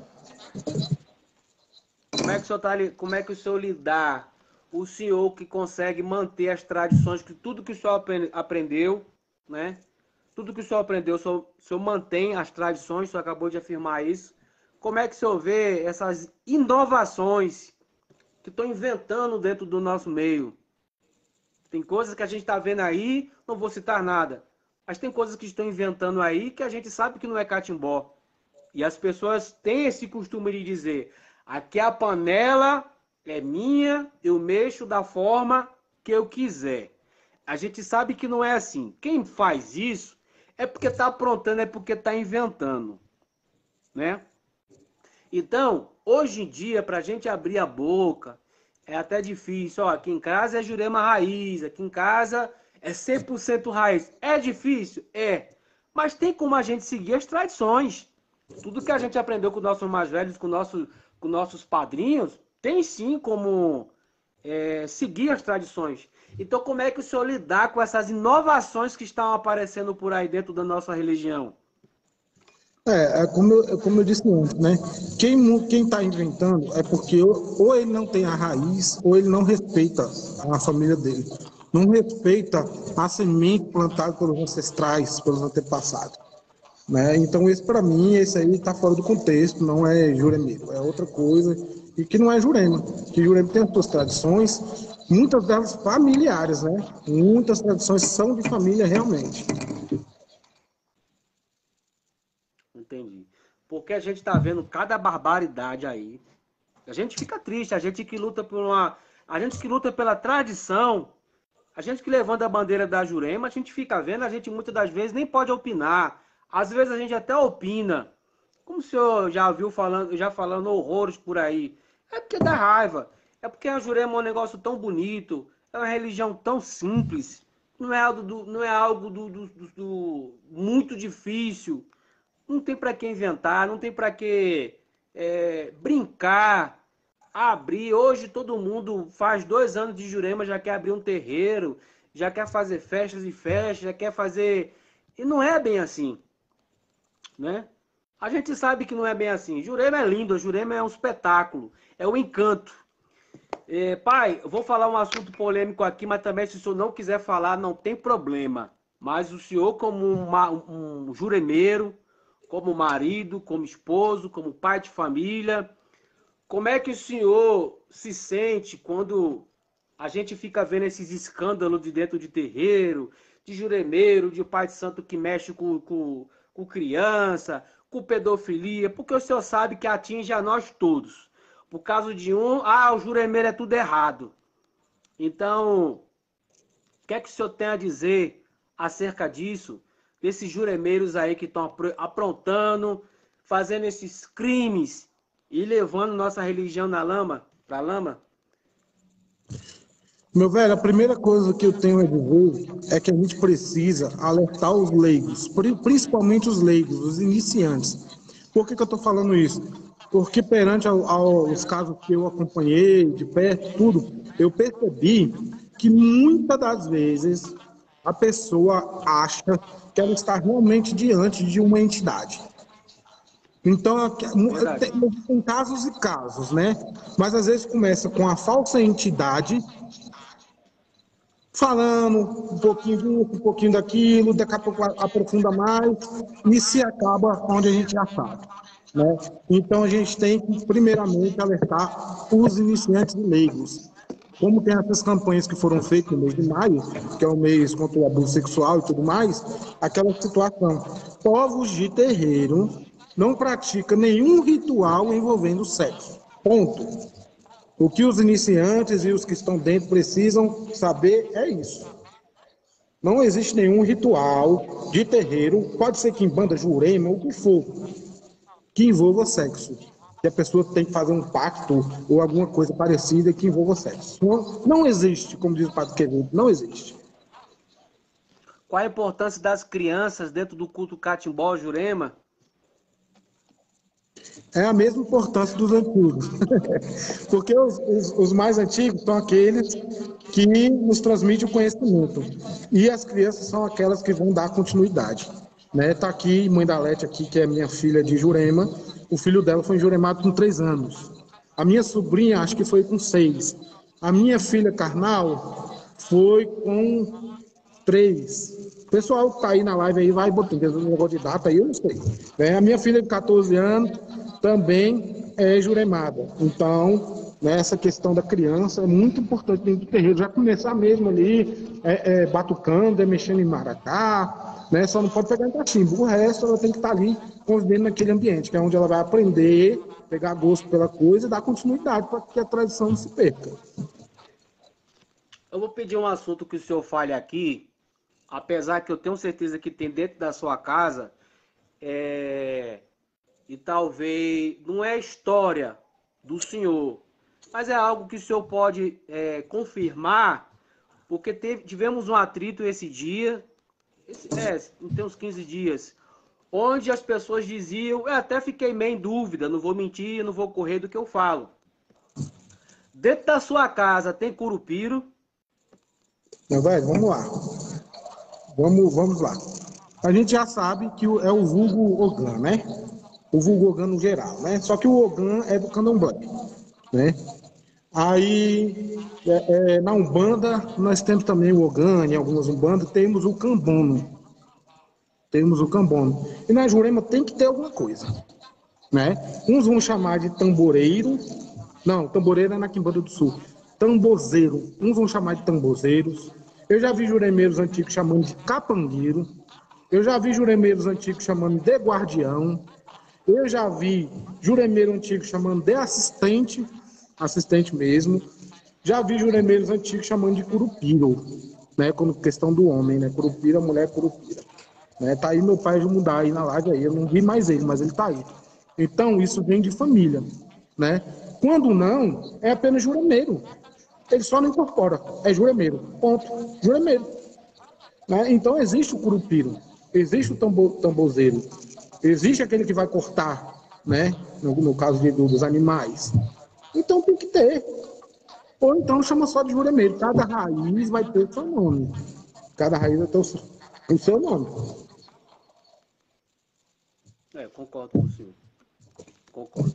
S1: Como é que o senhor lidar? O senhor que consegue manter as tradições, que tudo que o senhor aprendeu, né? Tudo que o senhor aprendeu, o senhor mantém as tradições, o senhor acabou de afirmar isso. Como é que o senhor vê essas inovações que estão inventando dentro do nosso meio? Tem coisas que a gente está vendo aí, não vou citar nada, mas tem coisas que estão inventando aí que a gente sabe que não é catimbó. E as pessoas têm esse costume de dizer: aqui a panela é minha, eu mexo da forma que eu quiser. A gente sabe que não é assim. Quem faz isso é porque está aprontando, é porque está inventando, né? Então, hoje em dia, para a gente abrir a boca, é até difícil. Ó, aqui em casa é Jurema raiz, aqui em casa é 100% raiz. É difícil? É. Mas tem como a gente seguir as tradições. Tudo que a gente aprendeu com nossos mais velhos, com nossos padrinhos, tem sim como seguir as tradições. Então, como é que o senhor lidar com essas inovações que estão aparecendo por aí dentro da nossa religião?
S2: Como eu disse antes, né? Quem está inventando é porque ou ele não tem a raiz, ou ele não respeita a família dele. Não respeita a semente plantada pelos ancestrais, pelos antepassados. Né? Então, para mim, esse aí está fora do contexto, não é juremeiro, é outra coisa, e que não é Jurema. Que Jurema tem as suas tradições, muitas delas familiares, né? Muitas tradições são de família realmente.
S1: Entendi. Porque a gente está vendo cada barbaridade aí. A gente fica triste, a gente que luta por uma. A gente que luta pela tradição, a gente que levanta a bandeira da Jurema, a gente fica vendo, a gente muitas das vezes nem pode opinar. Às vezes a gente até opina. Como o senhor já viu falando horrores por aí. É porque dá raiva. É porque a Jurema é um negócio tão bonito, é uma religião tão simples, não é algo muito difícil. Não tem para que inventar, não tem para que brincar, abrir. Hoje todo mundo faz 2 anos de Jurema, já quer abrir um terreiro, já quer fazer festas e festas, já quer fazer. E não é bem assim, né? A gente sabe que não é bem assim. Jurema é lindo, Jurema é um espetáculo, é um encanto. Pai, eu vou falar um assunto polêmico aqui, mas também se o senhor não quiser falar, não tem problema. Mas o senhor, como um juremeiro, como marido, como esposo, como pai de família, como é que o senhor se sente quando a gente fica vendo esses escândalos de dentro de terreiro, de juremeiro, de pai de santo que mexe com criança, com pedofilia? Porque o senhor sabe que atinge a nós todos. Por causa de o juremeiro é tudo errado. Então, o que é que o senhor tem a dizer acerca disso? Desses juremeiros aí que estão aprontando, fazendo esses crimes e levando nossa religião pra lama?
S2: Meu velho, a primeira coisa que eu tenho a dizer é que a gente precisa alertar os leigos, principalmente os leigos, os iniciantes. Por que eu estou falando isso? Porque perante aos casos que eu acompanhei de perto, tudo, eu percebi que muitas das vezes a pessoa acha que ela está realmente diante de uma entidade. Então, tem casos e casos, né? Mas às vezes começa com a falsa entidade, falando um pouquinho disso, um pouquinho daquilo, daqui a pouco aprofunda mais e se acaba onde a gente já sabe. Né? Então, a gente tem que, primeiramente, alertar os iniciantes e leigos. Como tem essas campanhas que foram feitas no mês de maio, que é o mês contra o abuso sexual e tudo mais, aquela situação. Povos de terreiro não praticam nenhum ritual envolvendo sexo. Ponto. O que os iniciantes e os que estão dentro precisam saber é isso. Não existe nenhum ritual de terreiro, pode ser que em banda Jurema, ou o que for, que envolva sexo. Que a pessoa tem que fazer um pacto ou alguma coisa parecida que envolva sexo. Não existe, como diz o Padre Quevedo, não existe.
S1: Qual a importância das crianças dentro do culto catimbó Jurema?
S2: É a mesma importância dos antigos. Porque os mais antigos são aqueles que nos transmitem o conhecimento. E as crianças são aquelas que vão dar continuidade. Né? Tá aqui, mãe da Lete, aqui, que é minha filha de Jurema. O filho dela foi juremado com 3 anos. A minha sobrinha, acho que foi com 6. A minha filha carnal foi com 3. O pessoal que está aí na live aí vai botando um negócio de data aí, eu não sei. A minha filha de 14 anos também é juremada. Então, né, essa questão da criança é muito importante dentro do terreiro. Já começar mesmo ali, batucando, mexendo em maracá, né? Só não pode pegar em cachimbo. O resto ela tem que estar ali convivendo naquele ambiente, que é onde ela vai aprender, pegar gosto pela coisa e dar continuidade para que a tradição não se perca.
S1: Eu vou pedir um assunto que o senhor fale aqui, apesar que eu tenho certeza que tem dentro da sua casa, e talvez não é história do senhor, mas é algo que o senhor pode confirmar, porque tivemos um atrito esse dia, tem uns 15 dias, onde as pessoas diziam, eu até fiquei meio em dúvida, não vou mentir, não vou correr do que eu falo. Dentro da sua casa tem curupiro?
S2: Meu velho, vamos lá. Vamos lá. A gente já sabe que é o vulgo Ogã, né? O vulgo Ogã no geral, né? Só que o Ogã é do Candomblé, né? Aí, na Umbanda, nós temos também o Ogã, em algumas Umbandas, temos o Cambono. E na Jurema tem que ter alguma coisa, né? Uns vão chamar de tamboreiro. Não, tamboreiro é na Quimbanda do Sul. Tambozeiro. Uns vão chamar de tambozeiros. Eu já vi juremeiros antigos chamando de capangueiro. Eu já vi juremeiros antigos chamando de guardião. Eu já vi juremeiro antigo chamando de assistente mesmo. Já vi juremeiros antigos chamando de curupiro, né? Quando questão do homem, né? Curupira, mulher curupira. Né? Tá aí meu pai de mudar aí na live aí. Eu não vi mais ele, mas ele tá aí. Então, isso vem de família, né? Quando não, é apenas juremeiro. Ele só não incorpora, é juremeiro, ponto, juremeiro. Né? Então existe o curupiro, existe o tambozeiro, existe aquele que vai cortar, né? No caso dos animais. Então tem que ter. Ou então chama só de juremeiro. Cada raiz vai ter o seu nome. Cada raiz vai ter o seu nome.
S1: Concordo com o senhor. Concordo.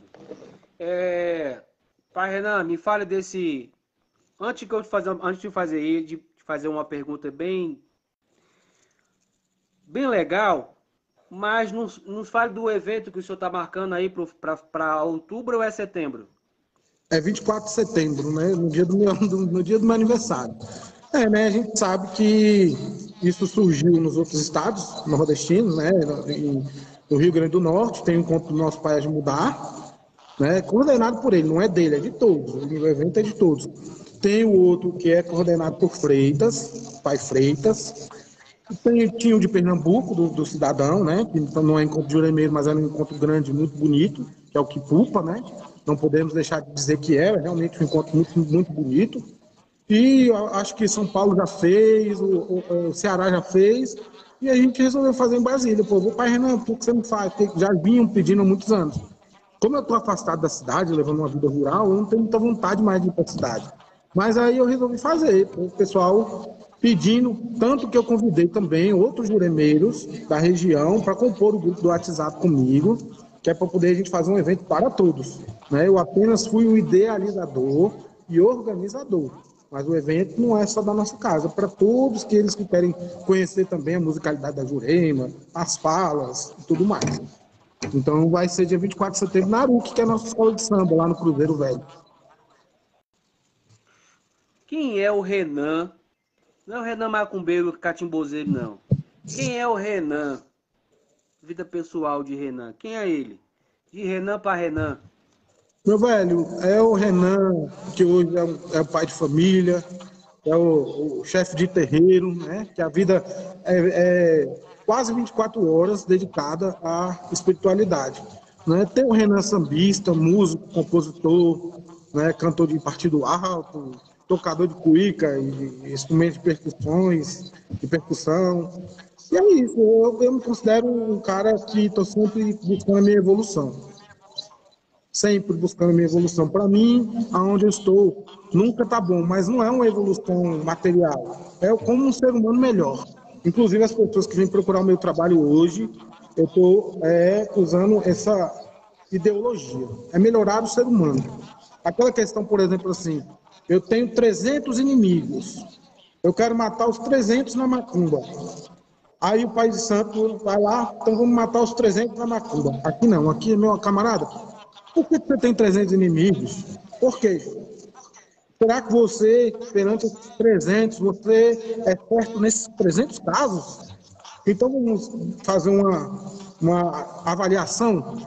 S1: Pai Renan, me fale desse... Antes de fazer uma pergunta bem legal, mas nos fale do evento que o senhor está marcando aí para outubro ou é setembro?
S2: É 24 de setembro, né? No dia do meu aniversário. Né? A gente sabe que isso surgiu nos outros estados nordestinos, né? No Rio Grande do Norte, tem o encontro do nosso pai de mudar, né? Coordenado por ele, não é dele, é de todos. O evento é de todos. Tem o outro que é coordenado por Freitas, pai Freitas. Tinha o de Pernambuco, do cidadão, né? Que então não é encontro de juremeiro, mas é um encontro grande, muito bonito, que é o Quipupa, né? Não podemos deixar de dizer que é realmente um encontro muito, muito bonito. E acho que São Paulo já fez, o Ceará já fez, e a gente resolveu fazer em Brasília. Pô, pai Renan, por que você não faz? Porque já vinham pedindo há muitos anos. Como eu estou afastado da cidade, levando uma vida rural, eu não tenho muita vontade mais de ir para a cidade. Mas aí eu resolvi fazer, o pessoal pedindo, tanto que eu convidei também outros juremeiros da região para compor o grupo do WhatsApp comigo, que é para poder a gente fazer um evento para todos. Né? Eu apenas fui o idealizador e organizador, mas o evento não é só da nossa casa, para todos aqueles que querem conhecer também a musicalidade da Jurema, as falas e tudo mais. Então vai ser dia 24 de setembro na Aruque, que é a nossa escola de samba, lá no Cruzeiro Velho.
S1: Quem é o Renan? Não é o Renan macumbeiro catimbozeiro, não. Quem é o Renan? Vida pessoal de Renan. Quem é ele? De Renan para Renan.
S2: Meu velho, é o Renan, que hoje é o pai de família, é o chefe de terreiro, né? Que a vida é quase 24 horas dedicada à espiritualidade. Né? Tem o Renan sambista, músico, compositor, né? Cantor de partido alto, tocador de cuíca e instrumentos de percussões, de percussão. E é isso, eu me considero um cara que estou sempre buscando a minha evolução. sempre buscando minha evolução. Para mim, aonde eu estou, nunca está bom, mas não é uma evolução material, é como um ser humano melhor. Inclusive, as pessoas que vêm procurar o meu trabalho hoje, eu estou usando essa ideologia, é melhorar o ser humano. Aquela questão, por exemplo, assim, eu tenho 300 inimigos, eu quero matar os 300 na macumba. Aí o Pai de Santo vai lá, então vamos matar os 300 na macumba. Aqui não, aqui, meu camarada, por que você tem 300 inimigos? Por quê? Será que você, perante esses 300, você é certo nesses 300 casos? Então vamos fazer uma avaliação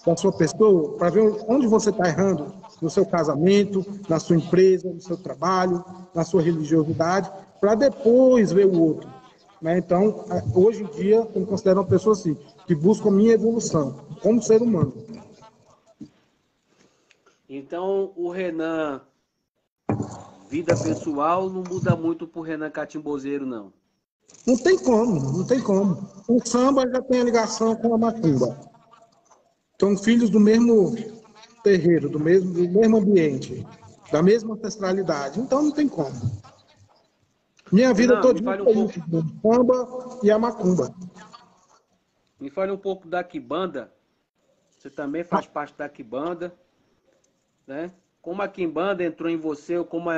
S2: da sua pessoa para ver onde você está errando no seu casamento, na sua empresa, no seu trabalho, na sua religiosidade, para depois ver o outro. Né? Então, hoje em dia, eu me considero uma pessoa assim, que busca a minha evolução como ser humano.
S1: Então, o Renan, vida pessoal, não muda muito pro Renan catimbozeiro, não.
S2: Não tem como, não tem como. O samba já tem a ligação com a macumba. São filhos do mesmo terreiro, do mesmo ambiente, da mesma ancestralidade. Então não tem como. Minha vida
S1: Renan,
S2: toda
S1: me fale um
S2: foi
S1: pouco,
S2: isso, o samba e a macumba.
S1: me fale um pouco da Quimbanda. Você também faz parte da Quimbanda, né? Como a Quimbanda entrou em você, ou como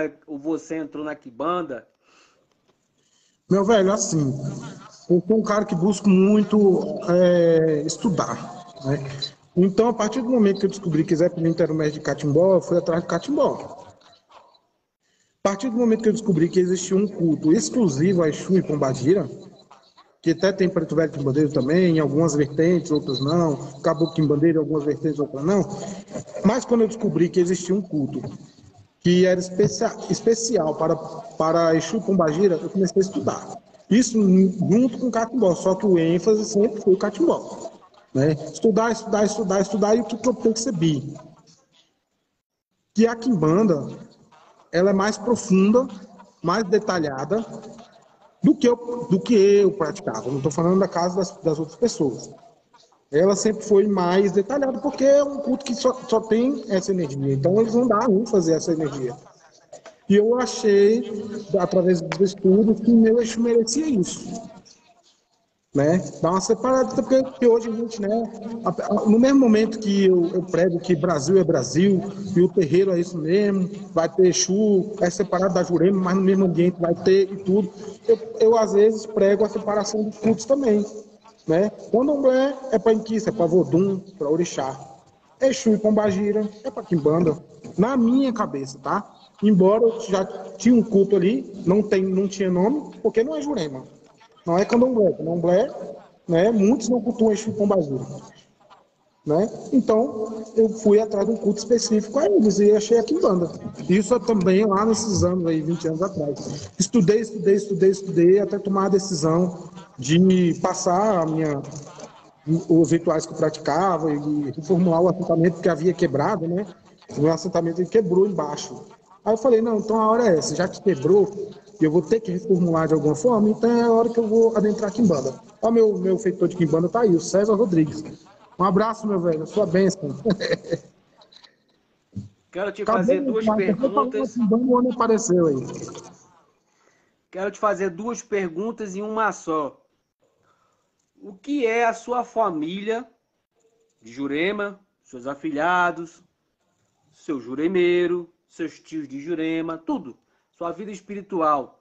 S1: você entrou na Quimbanda?
S2: Meu velho, assim, eu sou um cara que busco muito estudar, né? Então, a partir do momento que eu descobri que Zé Pimenta era o mestre de catimbó, eu fui atrás de catimbó. A partir do momento que eu descobri que existia um culto exclusivo a Exu e Pombagira, que até tem Preto Velho Quimbandeiro também, em algumas vertentes, outras não, Caboclo Quimbandeiro em algumas vertentes, outras não, mas quando eu descobri que existia um culto que era especial para Exu e Pombagira, eu comecei a estudar. Isso junto com o catimbó, só que o ênfase sempre foi o catimbó. Né? Estudar, e o que eu percebi? Que a quimbanda, ela é mais profunda, mais detalhada do que eu praticava. Não estou falando da casa das outras pessoas. Ela sempre foi mais detalhada, porque é um culto que só tem essa energia. Então, eles vão dar ênfase a essa energia. E eu achei, através dos estudos, que o meu Exu merecia isso. Né? Dar uma separada, porque hoje a gente, né, no mesmo momento que eu prego que Brasil é Brasil, e o terreiro é isso mesmo, vai ter Exu, é separado da Jurema, mas no mesmo ambiente vai ter e tudo, eu às vezes prego a separação dos cultos também. Né? Candomblé é para Inquice, é para Vodum, para Orixá. Exu e Pombagira é para Quimbanda. Na minha cabeça, tá? Embora eu já tinha um culto ali, não tinha nome, porque não é Jurema. Não é candomblé. Candomblé, né, muitos não cultuam Exu e Pombagira. Né? Então, eu fui atrás de um culto específico a eles e achei a Quimbanda. Isso também lá nesses anos aí, 20 anos atrás. Estudei, até tomar a decisão de passar os rituais que eu praticava e reformular o assentamento que havia quebrado, né? O meu assentamento quebrou embaixo. Aí eu falei, não, então a hora é essa, já que quebrou, e eu vou ter que reformular de alguma forma, então é a hora que eu vou adentrar a Quimbanda. Ó, meu feitor de Quimbanda tá aí, o César Rodrigues. Um abraço, meu velho, sua bênção.
S1: Quero te
S2: Acabou
S1: fazer duas
S2: de
S1: perguntas.
S2: Quimbanda, o homem apareceu aí.
S1: Quero te fazer duas perguntas em uma só. O que é a sua família de Jurema, seus afilhados, seu juremeiro, seus tios de Jurema, tudo, sua vida espiritual?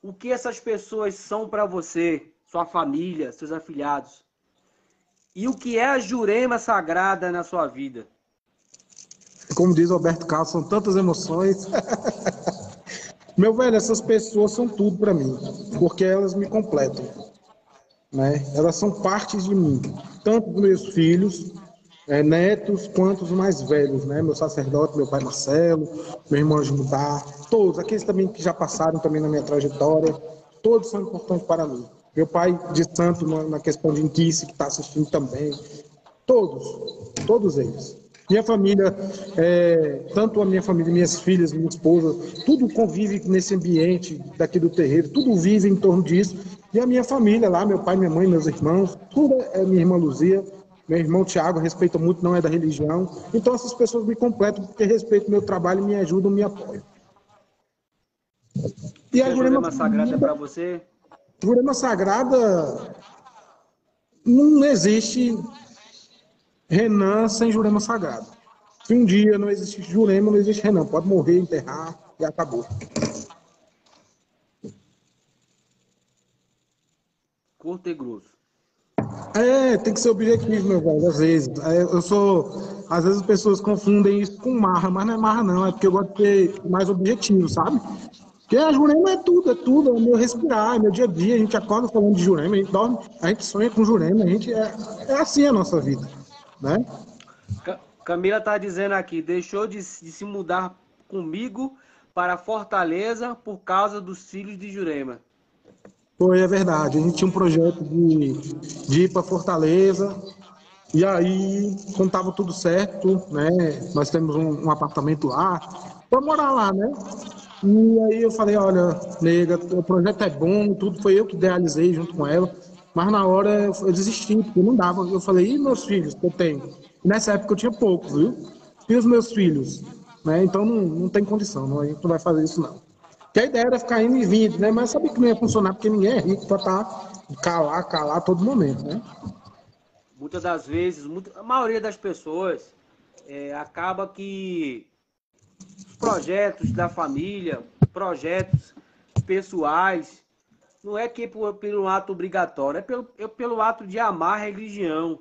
S1: O que essas pessoas são para você, sua família, seus afilhados? E o que é a Jurema sagrada na sua vida?
S2: Como diz Roberto Carlos, são tantas emoções. Meu velho, essas pessoas são tudo para mim, porque elas me completam. Né? Elas são partes de mim, tanto dos meus filhos, netos, quanto os mais velhos, né? Meu sacerdote, meu pai Marcelo, meu irmão Judá, todos, aqueles também que já passaram também na minha trajetória, todos são importantes para mim. Meu pai de santo na questão de Inquice, que está assistindo também, todos eles. Minha família, tanto a minha família, minhas filhas, minha esposa, tudo convive nesse ambiente daqui do terreiro, tudo vive em torno disso. E a minha família lá, meu pai, minha mãe, meus irmãos, tudo é minha irmã Luzia, Meu irmão Tiago respeita muito, não é da religião. Então essas pessoas me completam porque respeitam o meu trabalho, me ajudam, me apoiam. E
S1: E
S2: a
S1: a Jurema Sagrada é para você?
S2: Jurema Sagrada não existe Renan sem Jurema Sagrada. Se um dia não existe Jurema, não existe Renan. Pode morrer, enterrar e acabou.
S1: Curto e grosso.
S2: Tem que ser objetivo, meu velho, às vezes. Às vezes as pessoas confundem isso com marra, mas não é marra não, é porque eu gosto de ser mais objetivo, sabe? Porque a Jurema é tudo, é meu respirar, é meu dia a dia, a gente acorda falando de Jurema, a gente dorme, a gente sonha com Jurema, é assim a nossa vida, né?
S1: Camila tá dizendo aqui, deixou de se mudar comigo para Fortaleza por causa dos filhos de Jurema.
S2: Foi, é verdade, a gente tinha um projeto de ir para Fortaleza, e aí, quando estava tudo certo, né, nós temos um apartamento lá, para morar lá, né? E aí eu falei, olha, nega, o projeto é bom, tudo foi eu que idealizei junto com ela, mas na hora eu desisti, porque não dava. Eu falei, e meus filhos que eu tenho? Nessa época eu tinha poucos, viu? E os meus filhos? Né? Então não tem condição, não, a gente não vai fazer isso não. Porque a ideia era ficar indo e vindo, né? Mas sabia que não ia funcionar, porque ninguém é rico para calar a todo momento, né?
S1: Muitas das vezes, a maioria das pessoas acaba que os projetos da família, projetos pessoais, não é que pelo ato obrigatório, é pelo ato de amar a religião.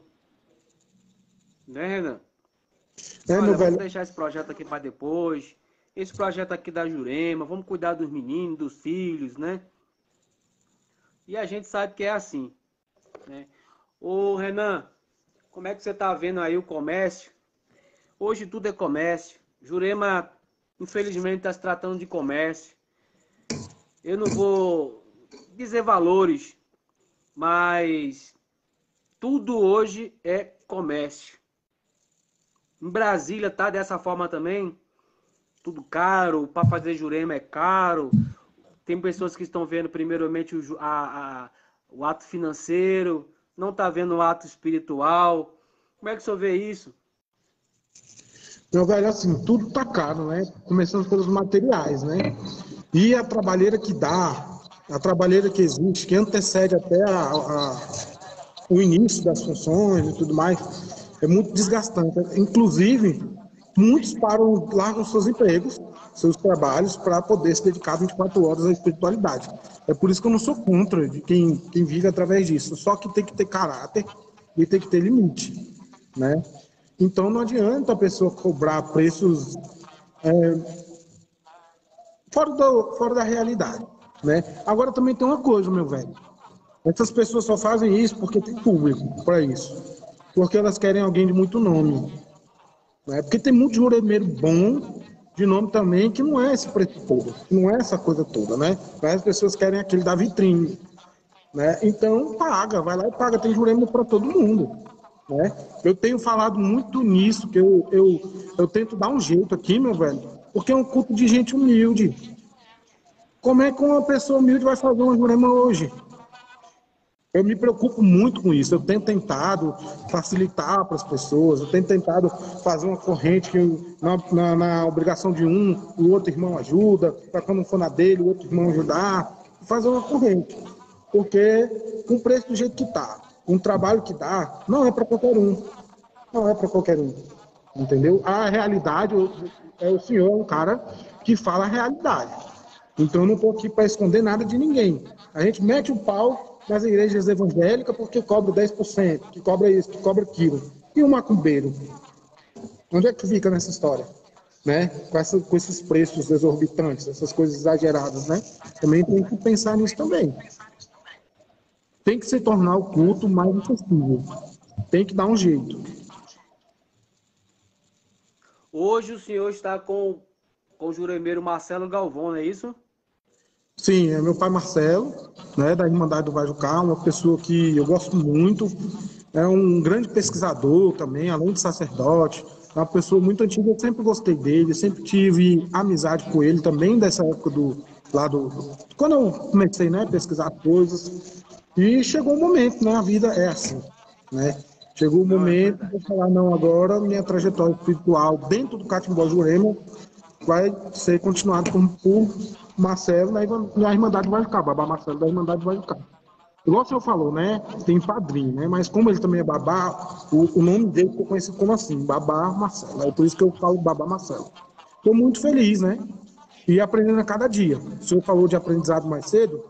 S1: Né, Renan?
S2: É,
S1: Olha,
S2: meu
S1: vamos
S2: velho.
S1: deixar esse projeto aqui para depois. Esse projeto aqui da Jurema, vamos cuidar dos meninos, dos filhos, né? E a gente sabe que é assim, né? Ô, Renan, como é que você tá vendo aí o comércio? Hoje tudo é comércio. Jurema, infelizmente, está se tratando de comércio. Eu não vou dizer valores, mas tudo hoje é comércio. Em Brasília tá dessa forma também. Tudo caro, para fazer Jurema é caro. Tem pessoas que estão vendo primeiramente o ato financeiro, não está vendo o ato espiritual. Como é que o senhor vê isso?
S2: Meu velho, assim, tudo tá caro, né? Começando pelos materiais, né? E a trabalheira que dá, a trabalheira que existe, que antecede até o início das funções e tudo mais, é muito desgastante. Inclusive, muitos param, largam seus empregos, seus trabalhos, para poder se dedicar 24 horas à espiritualidade. É por isso que eu não sou contra de quem vive através disso. Só que tem que ter caráter e tem que ter limite, né? Então não adianta a pessoa cobrar preços fora da realidade, né? Agora também tem uma coisa, meu velho. Essas pessoas só fazem isso porque tem público para isso. Porque elas querem alguém de muito nome, né? Porque tem muito juremeiro bom de nome também que não é esse preço todo, que não é essa coisa toda, né? Mas as pessoas querem aquele da vitrine, né? Então paga, vai lá e paga. Tem jurema para todo mundo, né? Eu tenho falado muito nisso, que eu tento dar um jeito aqui, meu velho, porque é um culto de gente humilde. Como é que uma pessoa humilde vai fazer uma jurema hoje? Eu me preocupo muito com isso. Eu tenho tentado facilitar para as pessoas, eu tenho tentado fazer uma corrente que na obrigação de um, o outro irmão ajuda, para quando for na dele, o outro irmão ajudar, fazer uma corrente. Porque com o preço do jeito que está, um trabalho que dá, não é para qualquer um. Não é para qualquer um. Entendeu? A realidade, o senhor é um cara que fala a realidade. Então eu não estou aqui para esconder nada de ninguém. A gente mete o pau nas igrejas evangélicas porque cobra 10%, que cobra isso, que cobra aquilo. E o macumbeiro? Onde é que fica nessa história? Né? Com esses preços exorbitantes, essas coisas exageradas, né? Também tem que pensar nisso também. Tem que se tornar o culto mais acessível. Tem que dar um jeito.
S1: Hoje o senhor está com o juremeiro Marcelo Galvão, não é isso?
S2: Sim, é meu pai Marcelo, né, da Irmandade do Vajucá, uma pessoa que eu gosto muito, é um grande pesquisador também, além de sacerdote, é uma pessoa muito antiga, eu sempre gostei dele, sempre tive amizade com ele também, dessa época quando eu comecei, né, a pesquisar coisas, e chegou um momento, né, a vida é assim, né, Chegou o
S1: Não, é
S2: momento
S1: verdade.
S2: de falar, não, agora minha trajetória espiritual dentro do Catimbó Jurema vai ser continuada por Marcelo na Irmandade vai ficar, Babá Marcelo da Irmandade vai ficar. Igual o senhor falou, né? Tem padrinho, né? Mas como ele também é babá, o nome dele ficou conhecido como assim, Babá Marcelo. É por isso que eu falo Babá Marcelo. Estou muito feliz, né? E aprendendo a cada dia. O senhor falou de aprendizado mais cedo.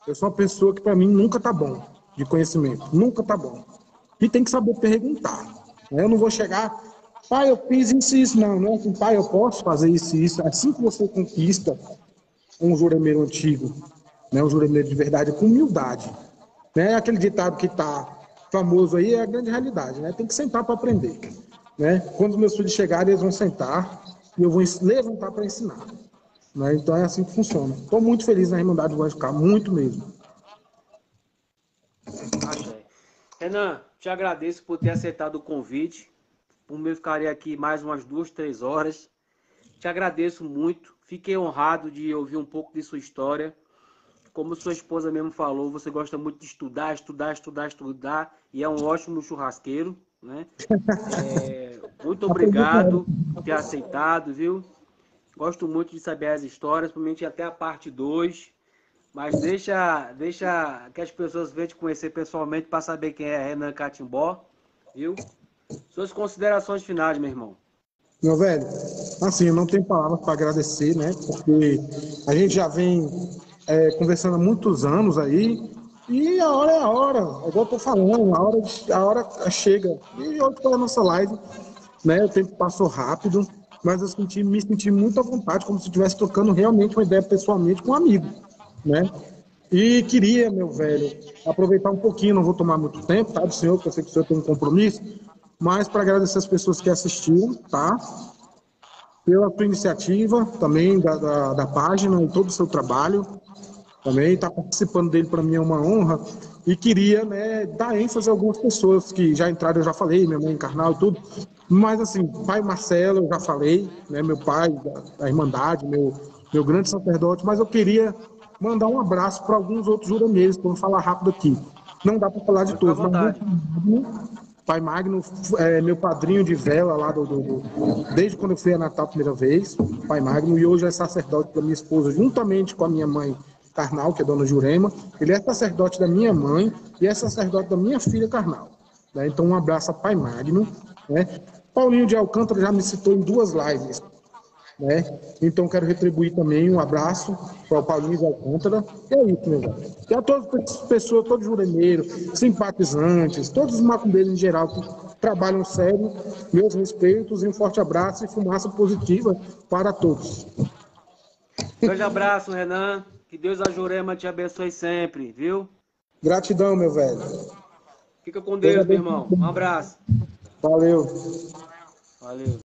S2: Eu sou uma pessoa que, para mim, nunca tá bom de conhecimento. Nunca tá bom. E tem que saber perguntar. Né? Eu não vou chegar, pai, eu fiz isso e isso. Não, não é assim, pai, eu posso fazer isso e isso. Assim que você conquista um juremeiro antigo, né? Um juremeiro de verdade, com humildade. Né? Aquele ditado que tá famoso aí é a grande realidade. Né? Tem que sentar para aprender. Né? Quando os meus filhos chegarem, eles vão sentar e eu vou levantar para ensinar. Né? Então é assim que funciona. Estou muito feliz na Irmandade do Anjo K, muito mesmo.
S1: Axé. Renan, te agradeço por ter aceitado o convite. Por mim, eu ficaria aqui mais umas 2, 3 horas. Te agradeço muito. Fiquei honrado de ouvir um pouco de sua história. Como sua esposa mesmo falou, você gosta muito de estudar, estudar, estudar, estudar. E é um ótimo churrasqueiro, né? Muito
S2: Aprendi com ela.
S1: obrigado por ter aceitado, viu? Gosto muito de saber as histórias, provavelmente até a parte 2. Mas deixa que as pessoas venham te conhecer pessoalmente para saber quem é Renan Catimbó, viu? Suas considerações finais, meu irmão.
S2: Meu velho, assim, eu não tenho palavras para agradecer, né? Porque a gente já vem conversando há muitos anos aí, e a hora é a hora, é igual eu tô falando, a hora chega. E hoje foi a nossa live, né? O tempo passou rápido, mas eu me senti muito à vontade, como se estivesse trocando realmente uma ideia pessoalmente com um amigo, né? E queria, meu velho, aproveitar um pouquinho, não vou tomar muito tempo, tá, do senhor, porque eu sei que o senhor tem um compromisso, mas para agradecer as pessoas que assistiram, tá? Pela tua iniciativa também da página e todo o seu trabalho. Também estar participando dele para mim é uma honra. E queria, né, dar ênfase a algumas pessoas que já entraram, eu já falei, minha mãe Encarnal e tudo. Mas, assim, pai Marcelo, eu já falei, né, meu pai da Irmandade, meu grande sacerdote. Mas eu queria mandar um abraço para alguns outros jurameiros, que eu vou falar rápido aqui. Não dá para falar de
S1: Pode ficar à
S2: todos, mas
S1: vontade.
S2: Pai Magno é meu padrinho de vela lá desde quando eu fui a Natal a primeira vez, Pai Magno, e hoje é sacerdote da minha esposa, juntamente com a minha mãe carnal, que é Dona Jurema. Ele é sacerdote da minha mãe e é sacerdote da minha filha carnal. Né? Então, um abraço a Pai Magno. Né? Paulinho de Alcântara já me citou em 2 lives. Né? Então, quero retribuir também um abraço para o Paulinho de Alcântara. E é isso, meu velho. E a todas as pessoas, todos os juremeiros, simpatizantes, todos os macumbeiros em geral que trabalham sério, meus respeitos e um forte abraço e fumaça positiva para todos.
S1: Grande abraço, Renan. Que Deus a Jurema te abençoe sempre, viu?
S2: Gratidão, meu velho.
S1: Fica com
S2: Deus
S1: Deus, meu
S2: abençoe.
S1: irmão. Um abraço.
S2: Valeu.
S1: Valeu.